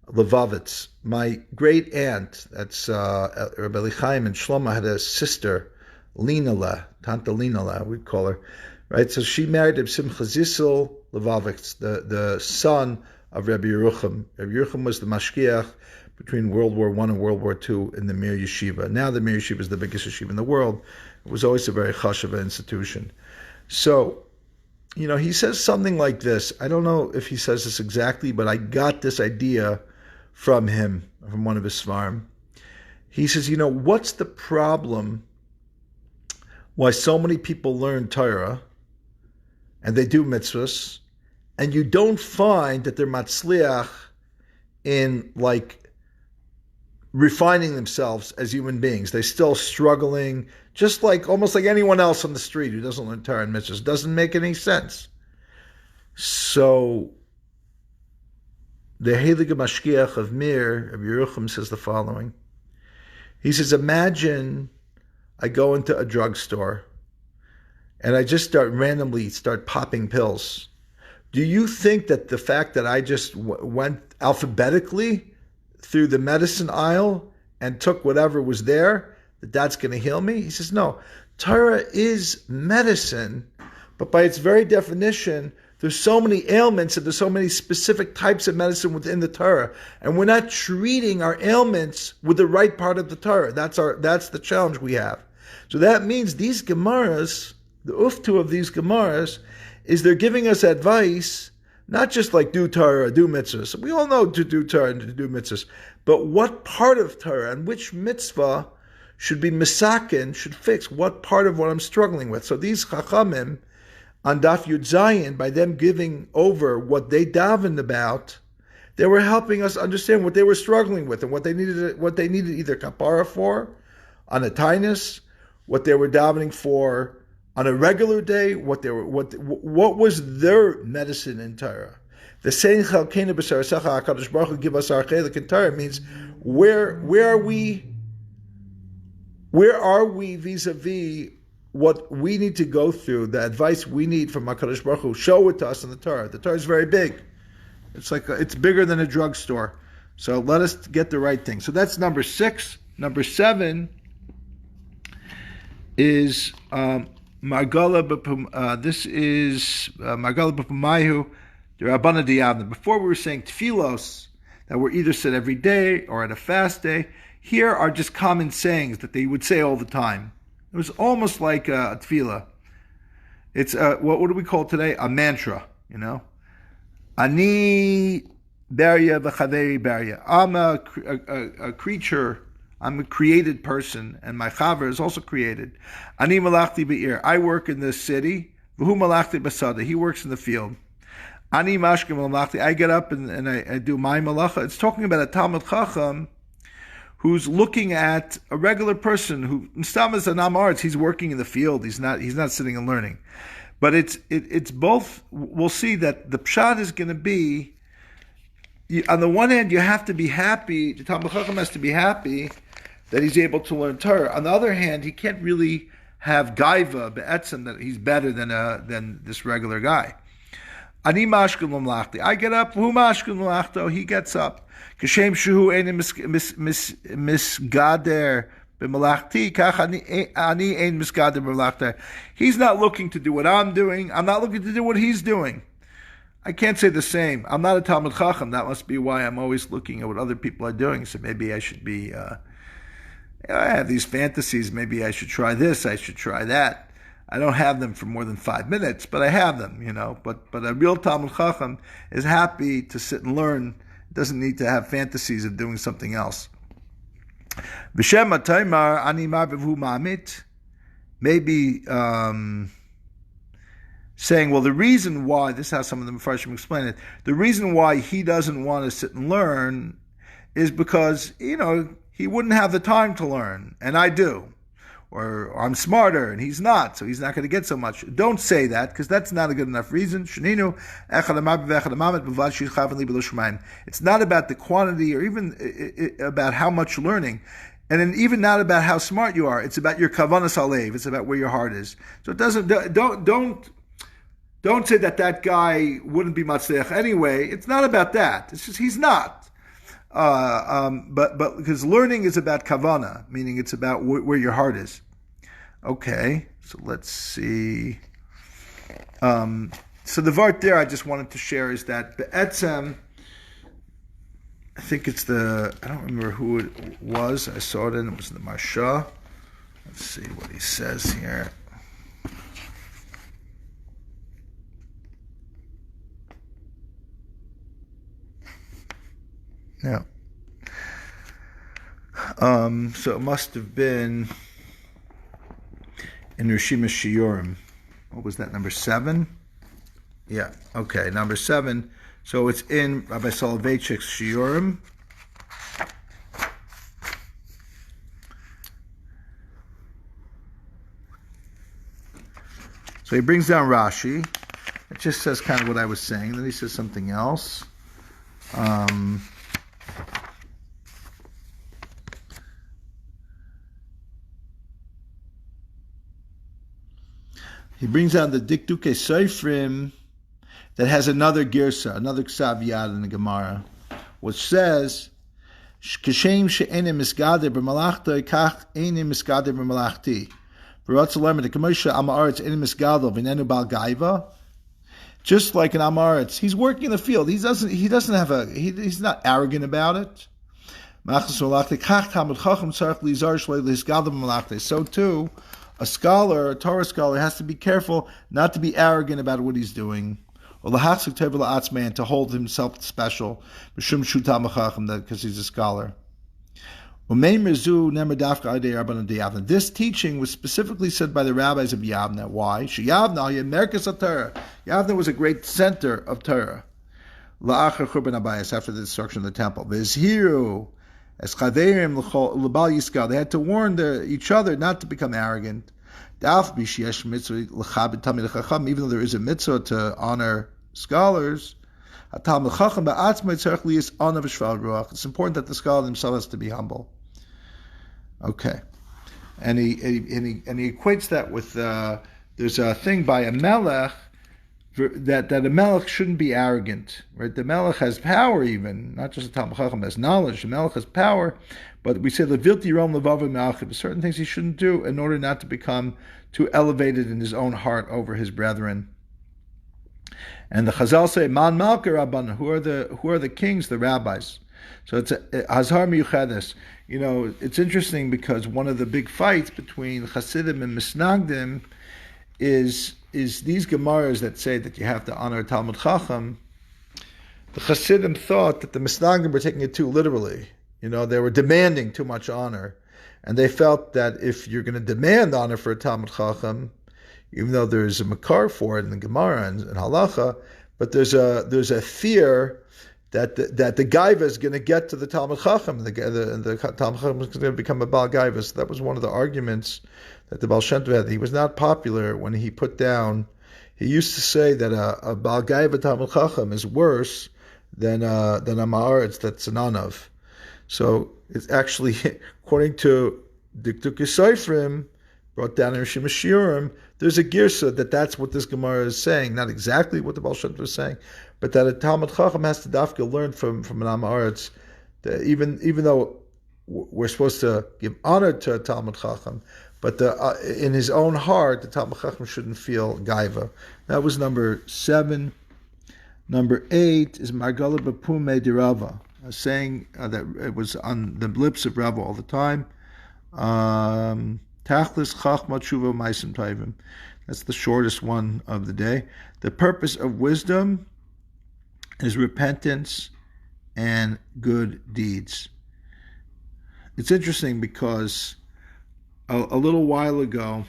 Levavitz. My great aunt, that's Rabbi Elichaim and Shlomo, had a sister, Linala, Tante Linala, we'd call her, right? So she married Reb Simcha Zissel Levavitz, the son of Rabbi Yerucham. Rabbi Yerucham was the mashgiach between World War I and World War II in the Mir Yeshiva. Now the Mir Yeshiva is the biggest yeshiva in the world. It was always a very chashuva institution. So, he says something like this. I don't know if he says this exactly, but I got this idea from him, from one of his svarim. He says, what's the problem why so many people learn Torah and they do mitzvahs, and you don't find that they're matzliach in refining themselves as human beings? They're still struggling, just almost like anyone else on the street who doesn't learn Torah and mitzvahs. Doesn't make any sense. So the Heilige Mashgiach of Mir, of Yerucham, says the following. He says, imagine I go into a drugstore and I just randomly start popping pills. Do you think that the fact that I just went alphabetically through the medicine aisle and took whatever was there, that's going to heal me? He says, no. Torah is medicine, but by its very definition, there's so many ailments and there's so many specific types of medicine within the Torah, and we're not treating our ailments with the right part of the Torah. That's the challenge we have. So that means these Gemaras, the uftu of these Gemaras, is they're giving us advice, not just like do Torah, do mitzvahs. We all know to do Torah and to do mitzvahs, but what part of Torah and which mitzvah should be misakin, should fix what part of what I'm struggling with. So these Chachamim, on Daf Yud Zayin, by them giving over what they davened about, they were helping us understand what they were struggling with and what they needed either kapara for, on a tainus, what they were davening for on a regular day, what was their medicine in Torah. The saying Chalkeinu b'Sarasecha HaKadosh Baruch Hu give us our chelik in Torah means where are we vis-a-vis what we need to go through, the advice we need from HaKadosh Baruch Hu. Show it to us in the Torah. The Torah is very big. It's bigger than a drugstore. So let us get the right thing. So that's number 6. Number 7 is Margala B'Pum. This is Margala B'Pumayu, the Rabbana D'Yavna. Before we were saying tefillos that were either said every day or at a fast day. Here are just common sayings that they would say all the time. It was almost like a tefillah. It's what do we call today? A mantra, Ani Barya v'chaveri Barya. I'm a creature. I'm a created person, and my chaver is also created. Ani malachti be'ir. I work in the city. V'hu malachti basada. He works in the field. Ani mashkim malachti. I get up and I do my malacha. It's talking about a Talmud Chacham who's looking at a regular person who Stamas and Amarts, he's working in the field. He's not sitting and learning. But it's both. We'll see that the pshat is going to be. On the one hand, you have to be happy. The Talmud Chacham has to be happy that he's able to learn Torah. On the other hand, he can't really have gaiva be'etzem that he's better than this regular guy. Ani mashkin l'mlachti. I get up. Who mashkin l'mlachto? He gets up. Kashem shuhu ein misgader b'malachti. Kach ani ein misgader b'malachti. He's not looking to do what I'm doing. I'm not looking to do what he's doing. I can't say the same. I'm not a Talmud Chacham. That must be why I'm always looking at what other people are doing. So maybe I should be. I have these fantasies. Maybe I should try this. I should try that. I don't have them for more than 5 minutes, but I have them, But a real Talmud Chacham is happy to sit and learn. Doesn't need to have fantasies of doing something else. V'shem ataymar ani mar b'vu ma'amit. Maybe saying, well, the reason why, this is how some of the Mefarshim explain it, the reason why he doesn't want to sit and learn is because, he wouldn't have the time to learn, and I do. Or I'm smarter and he's not, so he's not going to get so much. Don't say that, because that's not a good enough reason. It's not about the quantity or even about how much learning, and then even not about how smart you are. It's about your kavanas alev. It's about where your heart is. So it doesn't. Don't say that guy wouldn't be matzliach anyway. It's not about that. It's just he's not. But because learning is about kavana, meaning it's about where your heart is. Okay, so let's see. So the vart there I just wanted to share is that be'etzem, I think it's I don't remember who it was. I saw it and it was the Marsha. Let's see what he says here. Yeah. So it must have been in Rishimas Shiurim. What was that, number 7? Yeah, okay, number 7. So it's in Rabbi Soloveitchik's Shiurim. So he brings down Rashi. It just says kind of what I was saying. Then he says something else. He brings down the Dikduke Seifrim that has another girsa, another ksav yad in the Gemara, which says, "Kashem she'enim miskader b'malachta kach enim miskader b'malachti." Just like an Amaretz, he's working in the field. He's not arrogant about it. So too, a scholar, a Torah scholar, has to be careful not to be arrogant about what he's doing, or to hold himself special, because he's a scholar. This teaching was specifically said by the rabbis of Yavna. Why? Yavna was a great center of Torah. After the destruction of the temple. They had to warn each other not to become arrogant. Even though there is a mitzvah to honor scholars, it's important that the scholar himself has to be humble. Okay, and he equates that with there's a thing by a melech that a melech shouldn't be arrogant, right? The melech has power, even not just the Talmid Chacham has knowledge. The melech has power, but we say levilti rom levavim me'achiv. Certain things he shouldn't do in order not to become too elevated in his own heart over his brethren. And the Chazal say man malka rabban, who are the kings, the rabbis. So it's Hazar Miyuchedes. It's interesting because one of the big fights between Hasidim and Misnagdim is these Gemaras that say that you have to honor Talmid Chacham. The Hasidim thought that the Misnagdim were taking it too literally. They were demanding too much honor. And they felt that if you're going to demand honor for a Talmid Chacham, even though there's a makar for it in the Gemara and Halacha, but there's a fear that the gaiva is going to get to the Talmid Chacham, the Talmid Chacham is going to become a Baal Gaiva. So that was one of the arguments that the Baal Shem Tov had. He was not popular when he put down. He used to say that a Baal Gaiva Talmid Chacham is worse than a Ma'aretz that's an Anav. So it's actually, according to Dikduke Seifrim, brought down in Rishim Shiurim, there's a girsa that's what this Gemara is saying, not exactly what the Baal Shem Tov was saying, but that a Talmid Chacham has to dafka learn from an Am Haaretz, that even though we're supposed to give honor to a Talmid Chacham, but in his own heart, the Talmid Chacham shouldn't feel gaiva. That was number 7. Number 8 is Margala Bapume de Rava, a saying that it was on the lips of Rava all the time. Tachlis Chachma Tshuva Maisim Taivim. That's the shortest one of the day. The purpose of wisdom is repentance and good deeds. It's interesting because a little while ago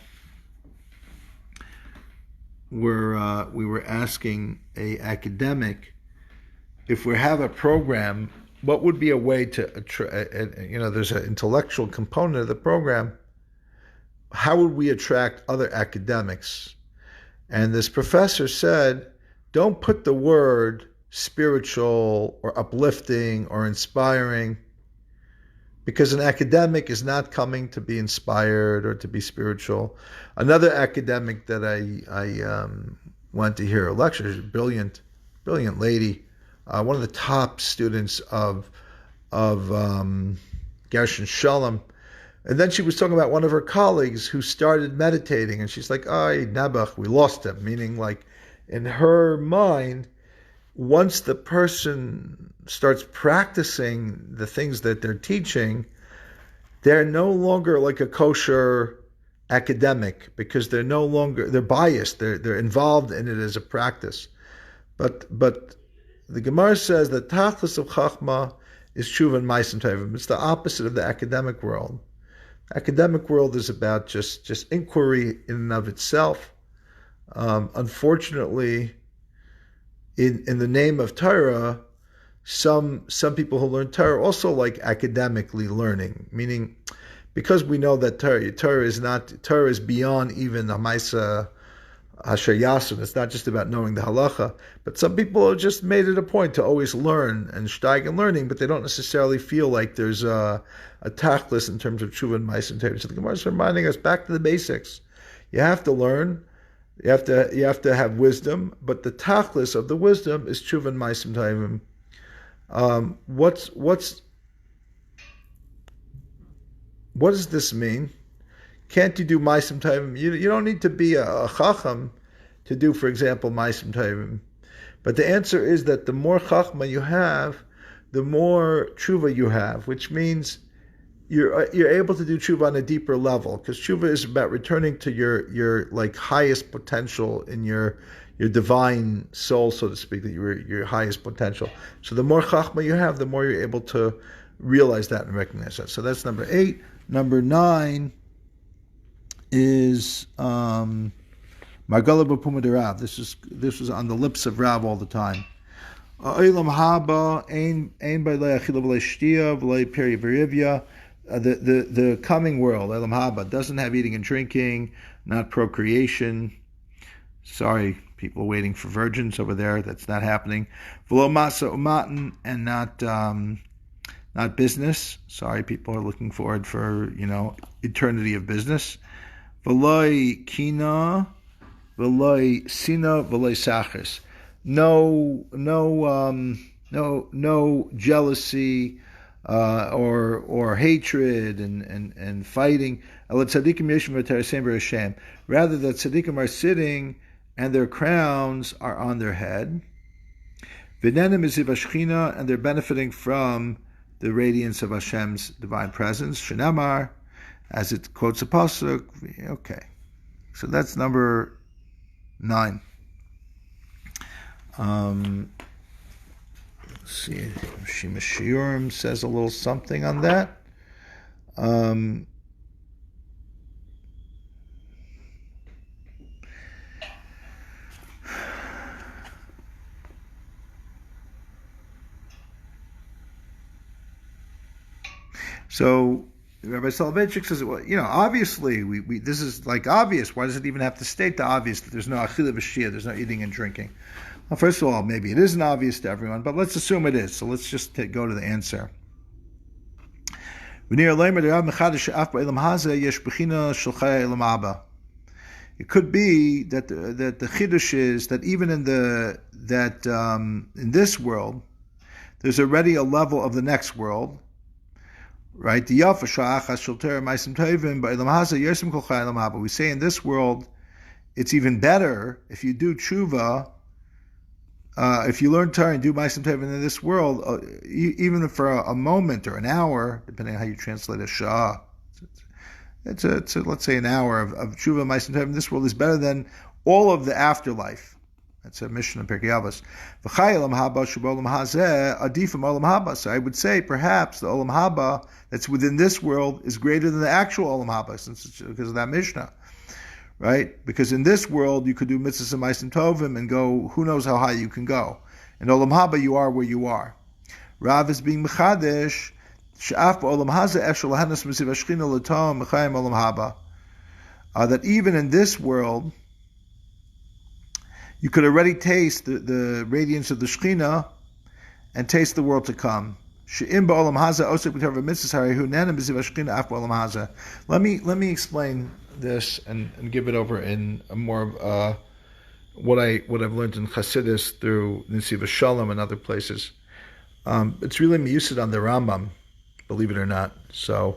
we were asking a academic if we have a program, what would be a way to there's an intellectual component of the program. How would we attract other academics? And this professor said, don't put the word spiritual or uplifting or inspiring, because an academic is not coming to be inspired or to be spiritual. Another academic that I went to hear a lecture, brilliant lady, one of the top students of Gershon Shalom. And then she was talking about one of her colleagues who started meditating, and she's like, "Ay, Nabach, we lost him." Meaning, like, in her mind, once the person starts practicing the things that they're teaching, they're no longer like a kosher academic, because they're biased. They're involved in it as a practice. But the Gemara says that tachlis of chachma is tshuva and ma'asim tovim. It's the opposite of the academic world. Academic world is about just inquiry in and of itself. Unfortunately, in the name of Torah, some people who learn Torah also like academically learning, meaning because we know that Torah is beyond even a Maisa Hasher Yasin. It's not just about knowing the halacha, but some people have just made it a point to always learn and steig in learning, but they don't necessarily feel like there's a tachlis in terms of tshuva and ma'asim tovim. So the Gemara is reminding us back to the basics. You have to learn. You have to have wisdom, but the tachlis of the wisdom is tshuva and ma'asim tovim. What does this mean? Can't you do ma'asim tovim? You don't need to be a chacham to do, for example, ma'asim tovim. But the answer is that the more chachma you have, the more tshuva you have, which means you're able to do tshuva on a deeper level, because tshuva is about returning to your like highest potential in your divine soul, so to speak, that your highest potential. So the more chachma you have, the more you're able to realize that and recognize that. So that's number 8. Number 9 is Margala B'Puma de Rav. This was on the lips of Rav all the time. Olam haba ein b'lei achila v'lei shtia v'lei peri v'rivya. The coming world, Olam haba, doesn't have eating and drinking, not procreation. Sorry, people waiting for virgins over there. That's not happening. V'lo masa umatin, and not business. Sorry, people are looking forward for eternity of business. V'loi kina, v'loi sina, v'loi sachris. No jealousy or hatred and fighting. Rather, that tzaddikim are sitting and their crowns are on their head. And they're benefiting from the radiance of Hashem's divine presence. Shenamar, as it quotes a pasuk. Okay, so that's number 9. Let's see, Shima Shiurim says a little something on that. So Rabbi Soloveitchik says, well, obviously we this is like obvious. Why does it even have to state the obvious that there's no achila v'shia, there's no eating and drinking? Well, first of all, maybe it isn't obvious to everyone, but let's assume it is. So let's just go to the answer. It could be that the chiddush is that even in in this world, there's already a level of the next world. Right? We say in this world, it's even better if you do tshuva, if you learn Torah and do ma'asim tovim in this world, even for a moment or an hour, depending on how you translate a shah. It's let's say an hour of tshuva ma'asim tovim in this world is better than all of the afterlife. That's a mission in Pirkei Avos. So I would say perhaps the olam haba that's within this world is greater than the actual olam haba, because of that Mishnah, right? Because in this world you could do mitzvahs and ma'asim tovim and go, who knows how high you can go. In olam haba you are where you are. Rav is being mechadesh she'af ba'olam hazeh efshel lahanas mesiv hashchina l'tom mechayim olam haba. That even in this world you could already taste the radiance of the Shekhinah and taste the world to come. Let me explain this and give it over in a more what I've learned in Chassidus through Nesiva Shalom and other places. It's really miyusad on the Rambam, believe it or not. So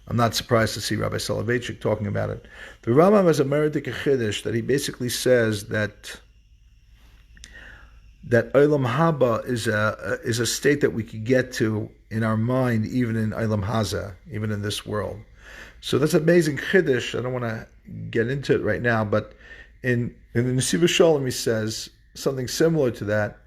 I'm not surprised to see Rabbi Soloveitchik talking about it. The Rambam has a meritic chiddush that he basically says that Olam Haba is a state that we could get to in our mind, even in Olam Haza, even in this world. So that's amazing chiddush. I don't want to get into it right now, but in the Nesiva Shalom he says something similar to that.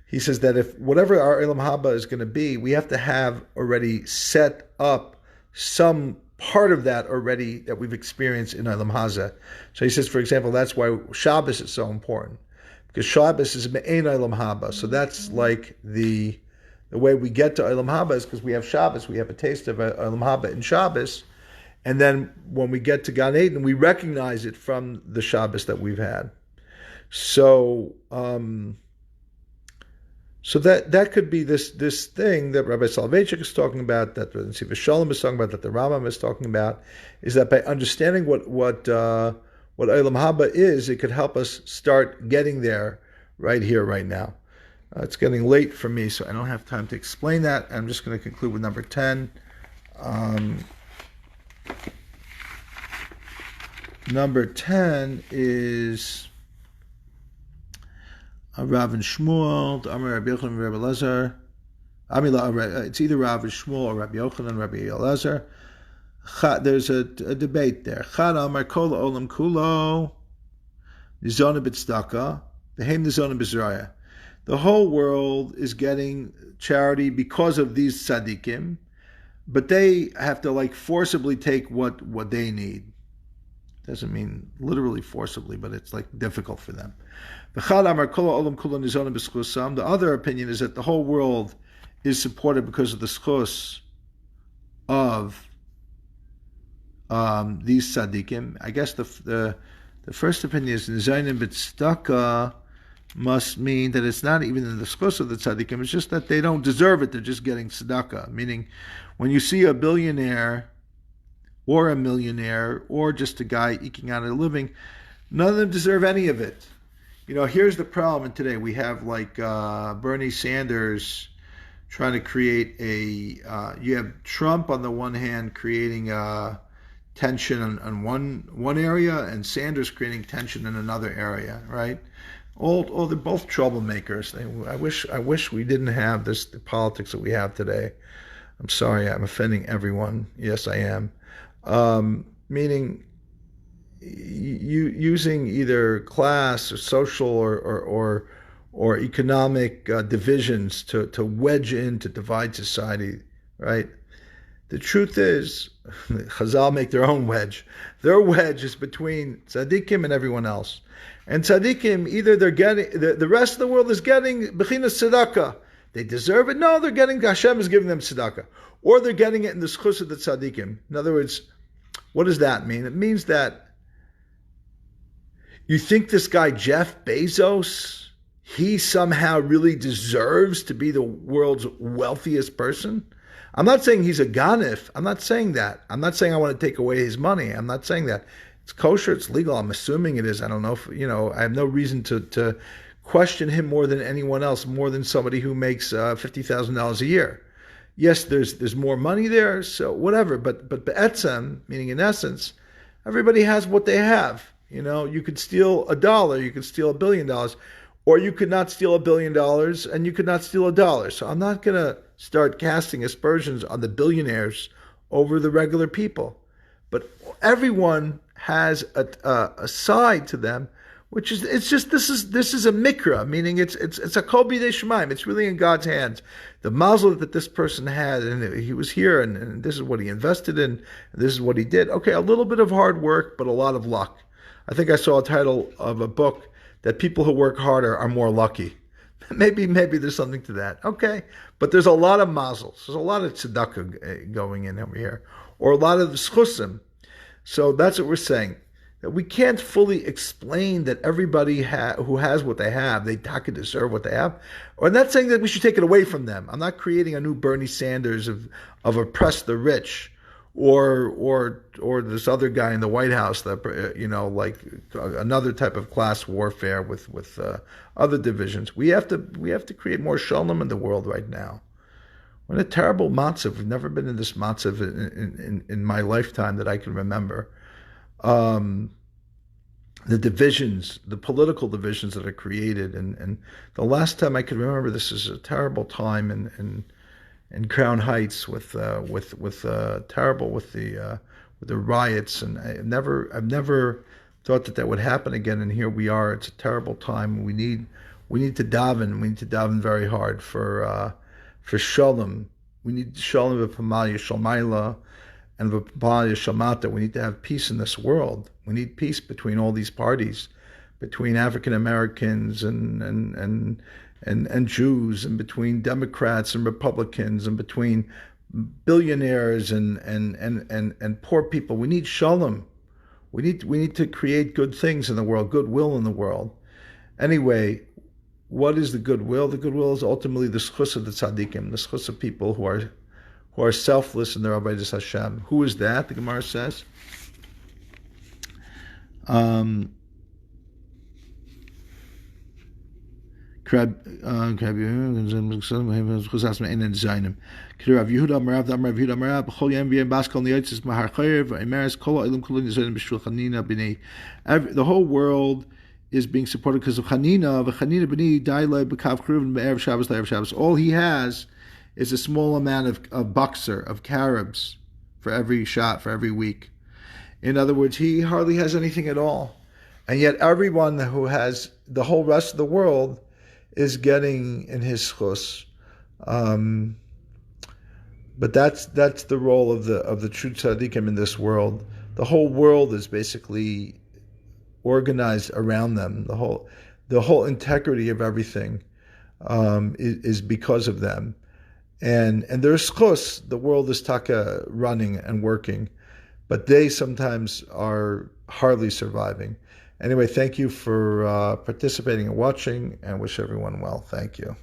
He says that if whatever our Olam Haba is going to be, we have to have already set up some part of that already that we've experienced in Olam Haza. So he says, for example, that's why Shabbos is so important. Because Shabbos is me'ein Olam Haba. So that's like the way we get to Olam Haba is because we have Shabbos. We have a taste of Olam Haba in Shabbos. And then when we get to Gan Eden, we recognize it from the Shabbos that we've had. So so that could be this thing that Rabbi Soloveitchik is talking about, that the Nesiv Shalom is talking about, that the Rambam is talking about, is that by understanding what Olam Haba is, it could help us start getting there right here, right now. It's getting late for me, so I don't have time to explain that. I'm just going to conclude with number 10. Number 10 is Rav and Shmuel, Amar Rabbi Yochanan and Rabbi Elazar. It's either Rav and Shmuel or Rabbi Yochanan and Rabbi Elazar. There's a debate there. Chad Amar Kol Olam Kulo Nizona B'Tzedakah V'Heim Nizona B'Zraya. The whole world is getting charity because of these tzaddikim, but they have to forcibly take what they need. Doesn't mean literally forcibly, but it's difficult for them. The other opinion is that the whole world is supported because of the schus of these tzaddikim. I guess the first opinion is Nizayin b'tzedakah must mean that it's not even in the schus of the tzaddikim. It's just that they don't deserve it. They're just getting tzedakah. Meaning, when you see a billionaire or a millionaire, or just a guy eking out a living, none of them deserve any of it. Here's the problem today. We have Bernie Sanders trying to create you have Trump on the one hand creating tension on one area, and Sanders creating tension in another area, right? They're both troublemakers. I wish we didn't have the politics that we have today. I'm sorry, I'm offending everyone. Yes, I am. Meaning using either class or social or economic divisions to wedge in, to divide society, right? The truth is, Chazal make their own wedge. Their wedge is between tzaddikim and everyone else. And tzaddikim, either they're getting, the rest of the world is getting bechinas tzedakah. They deserve it. No, they're getting, Hashem is giving them tzedakah. Or they're getting it in the schus of the tzaddikim. In other words, what does that mean? It means that you think this guy, Jeff Bezos, he somehow really deserves to be the world's wealthiest person? I'm not saying he's a ganif. I'm not saying that. I'm not saying I want to take away his money. I'm not saying that. It's kosher, it's legal. I'm assuming it is. I don't know if, I have no reason to question him more than anyone else, more than somebody who makes $50,000 a year. Yes, there's more money there, so whatever. But be'etzem, meaning in essence, everybody has what they have. You could steal $1, you could steal $1 billion, or you could not steal $1 billion and you could not steal $1. So I'm not going to start casting aspersions on the billionaires over the regular people. But everyone has a side to them, which is, it's just, this is a mikra, meaning it's a kol b'yedei shemaim. It's really in God's hands. The mazel that this person had, and he was here, and this is what he invested in, and this is what he did. Okay, a little bit of hard work, but a lot of luck. I think I saw a title of a book that people who work harder are more lucky. Maybe there's something to that. Okay, but there's a lot of mazels. There's a lot of tzedakah going in over here, or a lot of schusim. So that's what we're saying. That we can't fully explain that everybody who has what they have, they deserve what they have. Or I'm not saying that we should take it away from them. I'm not creating a new Bernie Sanders of oppress the rich, or this other guy in the White House that another type of class warfare with other divisions. We have to create more shalom in the world right now. We're in a terrible matzav. We've never been in this matzav in my lifetime that I can remember. The divisions, the political divisions that are created, and the last time I can remember this is a terrible time in Crown Heights with terrible with the riots, and I've never thought that would happen again, and here we are. It's a terrible time. We need to daven. We need to daven very hard for shalom. We need shalom v'pamal yishalmayla and v'pamal yishalmata. We need to have peace in this world. We need peace between all these parties, between African Americans and Jews, and between Democrats and Republicans, and between billionaires and poor people. We need shalom. We need to create good things in the world, goodwill in the world. Anyway, what is the goodwill? The goodwill is ultimately the schus of the tzaddikim, the schus of people who are selfless in their avodas Hashem. Who is that? The Gemara says. Rav Yehuda Marav Rav Yehuda Marav B'chol Yom V'Yom Baskal Niyotzis Mahar Chayev V'Imeres Kol Ha'Elim Kulin Yizonim B'Shul Chanina B'nei. The whole world is being supported because of Chanina. V'Chanina B'nei Dailei B'Kav Kruv B'Erev Shabbos L'Erev Shabbos. All he has is a small amount of buxer, of carobs for every shot, for every week. In other words, he hardly has anything at all. And yet everyone who has the whole rest of the world is getting in his schus. But that's the role of the true tzaddikim in this world. The whole world is basically organized around them. The whole integrity of everything is because of them. And their schus, the world is taka running and working, but they sometimes are hardly surviving. Anyway, thank you for participating and watching, and wish everyone well. Thank you.